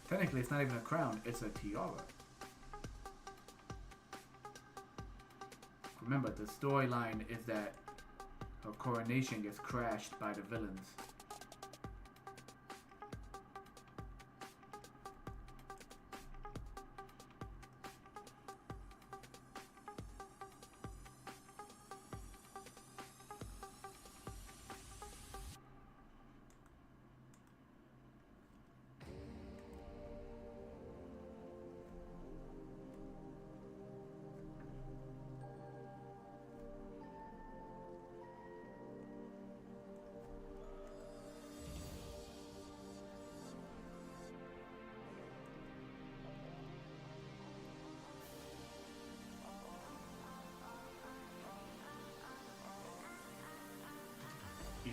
Technically, it's not even a crown, it's a tiara. Remember, the storyline is that her coronation gets crashed by the villains.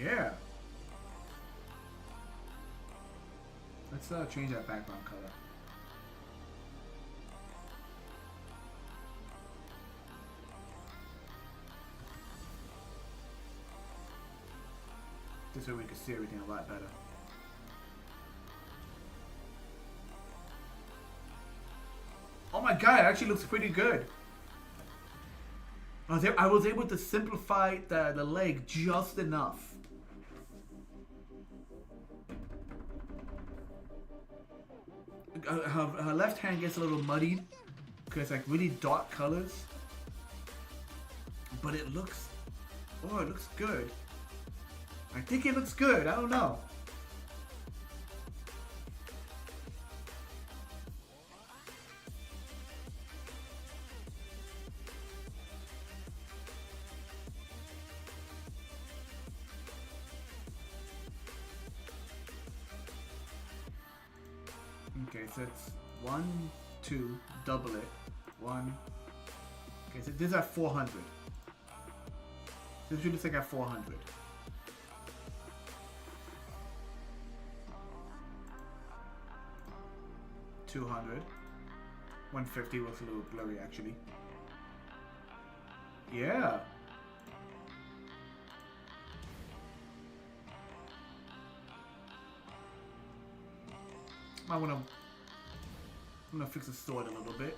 Yeah. Let's change that background color. This way we can see everything a lot better. Oh my god, it actually looks pretty good. I was able to simplify the leg just enough. Her left hand gets a little muddied because it's like really dark colors, but it looks good. I think it looks good. I don't know. Okay, so it's 1, 2, double it. 1. Okay, so this is at 400. This looks like at 400. $200. 150 was a little blurry actually. Yeah. I'm gonna fix the sword a little bit.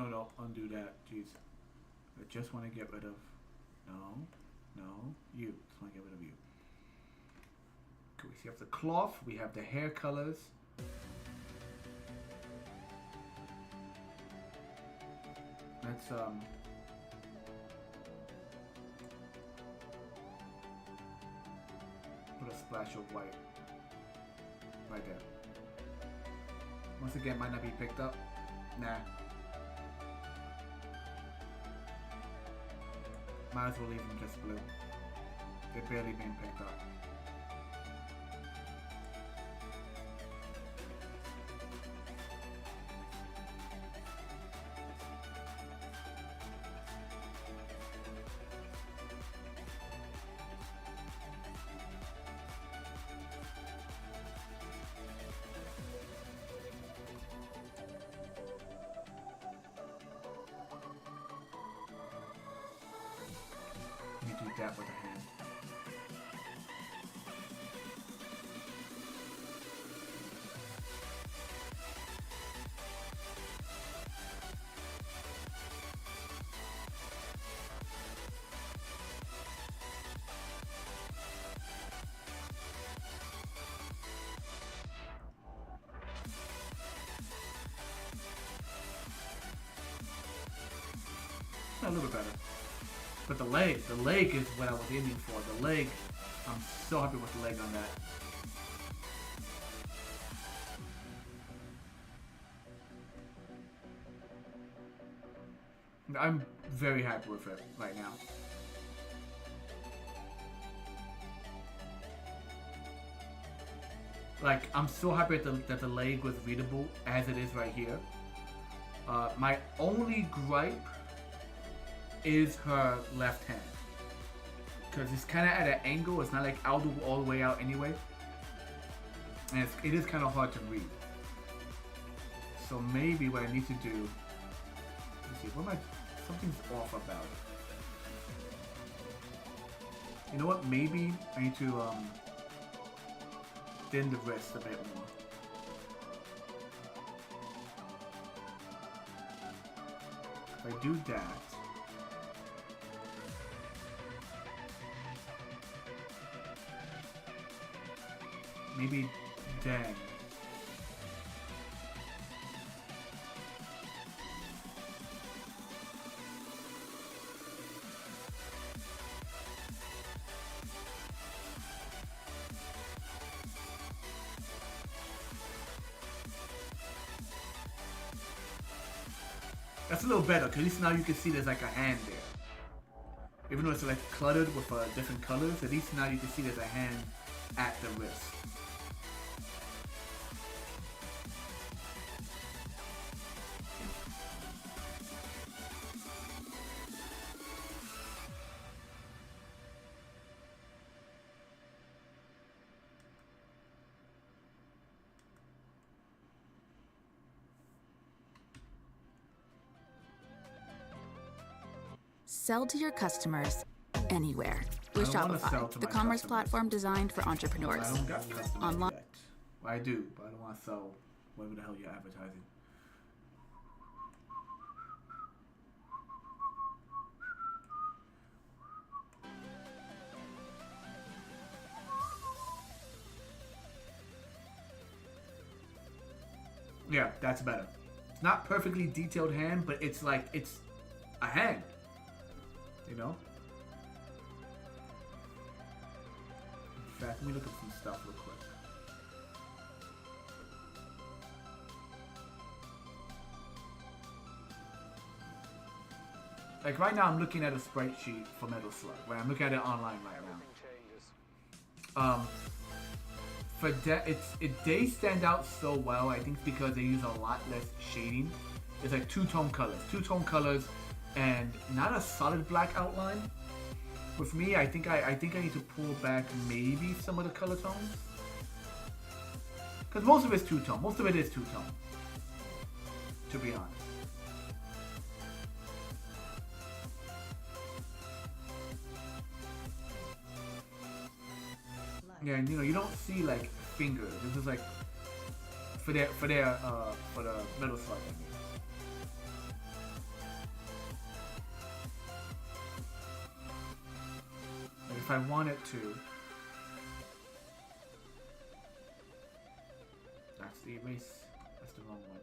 no. Undo that. Jeez. I just want to get rid of... No. You. Just want to get rid of you. Okay, we have the cloth. We have the hair colors. Let's, put a splash of white. Right there. Once again, might not be picked up. Nah. Might as well leave them just blue. They're barely being picked up. You do that with a hand. A little bit better. But the leg is what I was aiming for. The leg, I'm so happy with the leg on that. I'm very happy with it right now. Like, I'm so happy that the leg was readable as it is right here. My only gripe is her left hand, because it's kind of at an angle. It's not like all the way out anyway, and it is kind of hard to read. So maybe what I need to do, let's see, something's off about it. You know what? Maybe I need to thin the wrist a bit more. If I do that. Maybe dang. That's a little better, because at least now you can see there's like a hand there. Even though it's like cluttered with different colors, at least now you can see there's a hand at the wrist. Sell to your customers anywhere with I don't wanna sell Shopify, to the my commerce customers. platform designed for entrepreneurs. I don't got customers Online. yet. Well, I do, but I don't want to sell whatever the hell you're advertising. Yeah, that's better. It's not perfectly detailed hand, but it's like, it's a hand. You know? In fact, let me look at some stuff real quick. Like right now I'm looking at a sprite sheet for Metal Slug, right? I'm looking at it online right now. For that, they stand out so well. I think because they use a lot less shading. It's like two-tone colors, and not a solid black outline. With me, I think I need to pull back maybe some of the color tones, because most of it's two-tone. Most of it is two-tone, to be honest. Yeah, and you don't see like fingers. This is like for the Metal Slug. if I wanted to. That's the erase. That's the wrong one.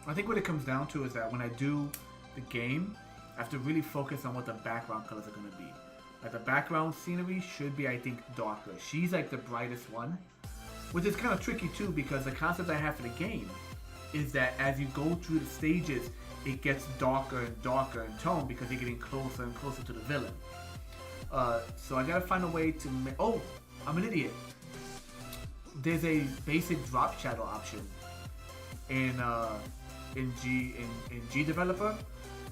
I think what it comes down to is that when I do the game, I have to really focus on what the background colors are going to be. Like the background scenery should be, I think, darker. She's like the brightest one, which is kind of tricky too because the concept I have for the game is that as you go through the stages, it gets darker and darker in tone because you're getting closer and closer to the villain. So I gotta find a way to make... Oh, I'm an idiot. There's a basic drop shadow option in G Developer,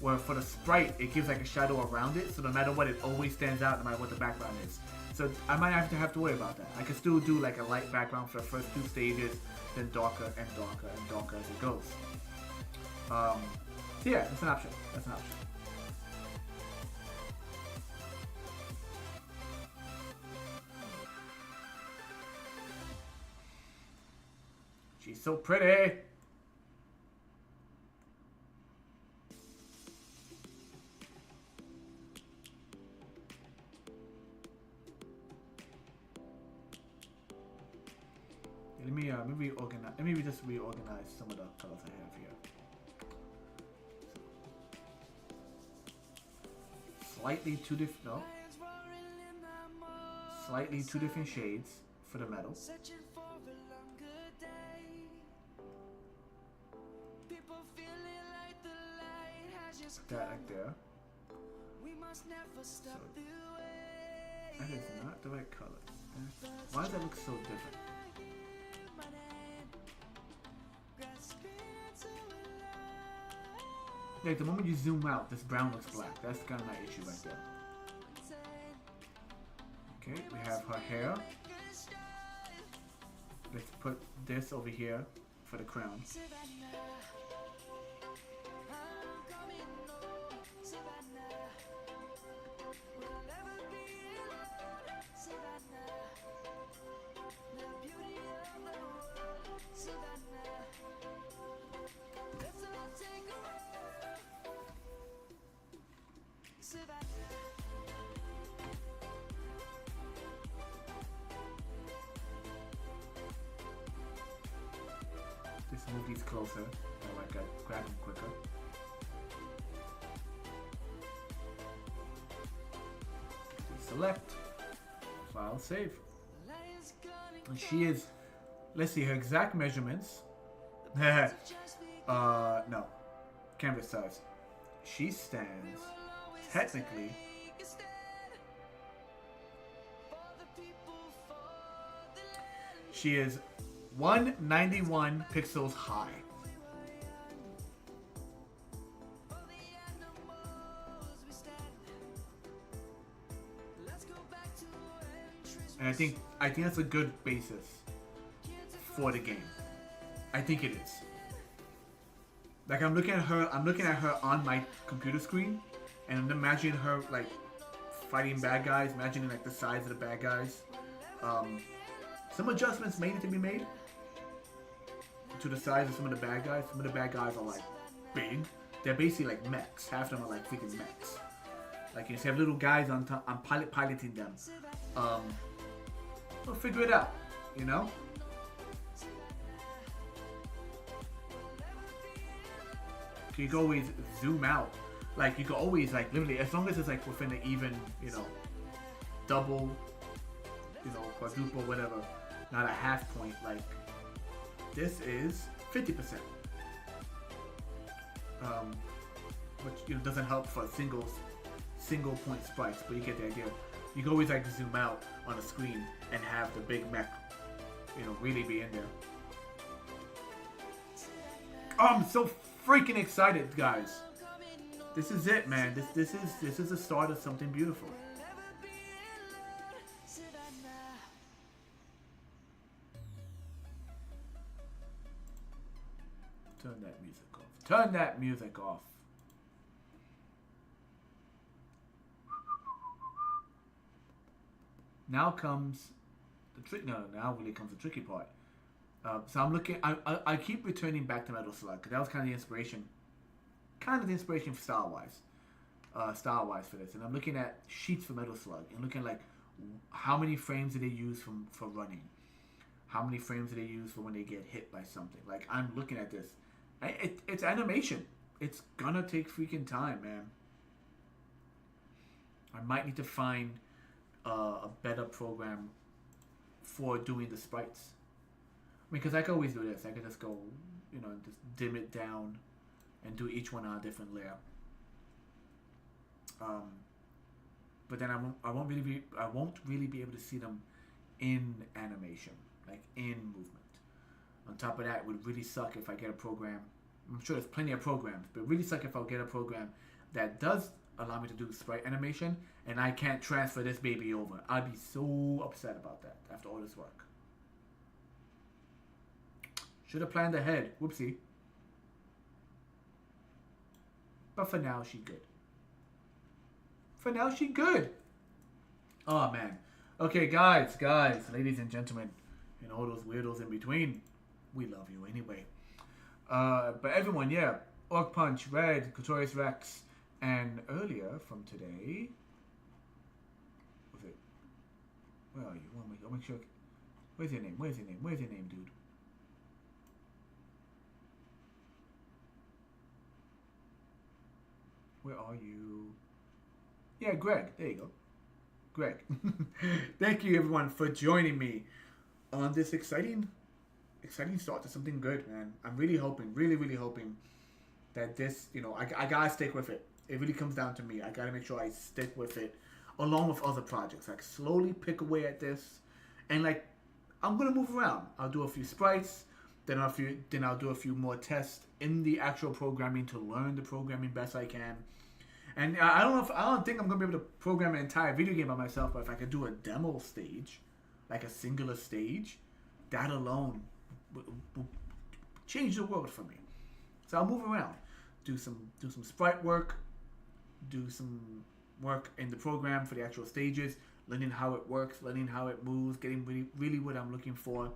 where for the sprite it gives like a shadow around it, so no matter what, it always stands out no matter what the background is. So I might have to worry about that. I can still do like a light background for the first 2 stages, then darker and darker and darker as it goes. So yeah, that's an option. That's an option. She's so pretty. Let me just reorganize some of the colors I have here. Slightly two different shades for the metal. Put that like there. So, that is not the right color. Why does that look so different? Like the moment you zoom out, this brown looks black. That's kind of my issue right there. Okay, we have her hair. Let's put this over here for the crown. Just move these closer, so I can grab them quicker. Select, file, save. And she is, let's see, her exact measurements. No, canvas size. She stands, technically, she is 191 pixels high. And I think that's a good basis for the game. I think it is. Like I'm looking at her on my computer screen, and I'm imagining her like fighting bad guys, imagining like the size of the bad guys. Some adjustments may need to be made to the size of some of the bad guys. Some of the bad guys are like big. They're basically like mechs. Half of them are like freaking mechs. Like you just have little guys on top. I'm piloting them. We'll figure it out, you know. You can always zoom out. Like you can always like literally, as long as it's like within an even, you know, double, you know, quadruple, whatever, not a half point. Like this is 50%, which you know doesn't help for single point sprites, but you get the idea. You can always like zoom out on the screen and have the big mech, you know, really be in there. Oh, I'm so freaking excited, guys! This is it, man. This is the start of something beautiful. Turn that music off. Turn that music off. Now comes the trick. No, now really comes the tricky part. So I'm looking. I keep returning back to Metal Slug because that was kind of the inspiration. Kind of the inspiration for Star Wars for this. And I'm looking at sheets for Metal Slug and looking like how many frames do they use for running. How many frames do they use for when they get hit by something? Like, I'm looking at this. It's animation. It's gonna take freaking time, man. I might need to find a better program for doing the sprites. I mean, because I could always do this. I could just go, just dim it down and do each one on a different layer. But then I won't really be able to see them in animation, like in movement. On top of that, it would really suck if I get a program. I'm sure there's plenty of programs, but it really suck if I get a program that does allow me to do sprite animation and I can't transfer this baby over. I'd be so upset about that after all this work. Should have planned ahead. Whoopsie. But for now, she good. Oh, man. Okay, guys, ladies and gentlemen, and all those weirdos in between, we love you anyway. But everyone, yeah, Orc Punch, Red, Cotorius Rex, and earlier from today, was it? Where are you? I'll make sure. Where's your name, dude? Where are you? Yeah, Greg. There you go. Greg. Thank you, everyone, for joining me on this exciting start to something good, man. I'm really hoping, really hoping that this, I gotta stick with it. It really comes down to me. I gotta make sure I stick with it along with other projects. Like, slowly pick away at this. And, like, I'm gonna move around. I'll do a few sprites. Then I'll do a few more tests in the actual programming to learn the programming best I can. And I don't think I'm gonna be able to program an entire video game by myself. But if I could do a demo stage, like a singular stage, that alone will change the world for me. So I'll move around, do some sprite work, do some work in the program for the actual stages, learning how it works, learning how it moves, getting really what I'm looking for,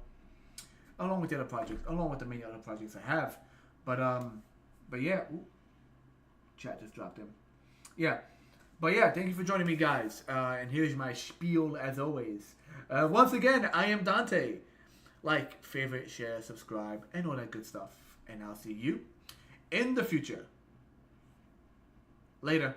along with the other projects, along with the many other projects I have. But yeah, chat just dropped in. Yeah, but yeah, thank you for joining me, guys. And here's my spiel as always. Once again, I am Dante. Like, favorite, share, subscribe, and all that good stuff. And I'll see you in the future. Later.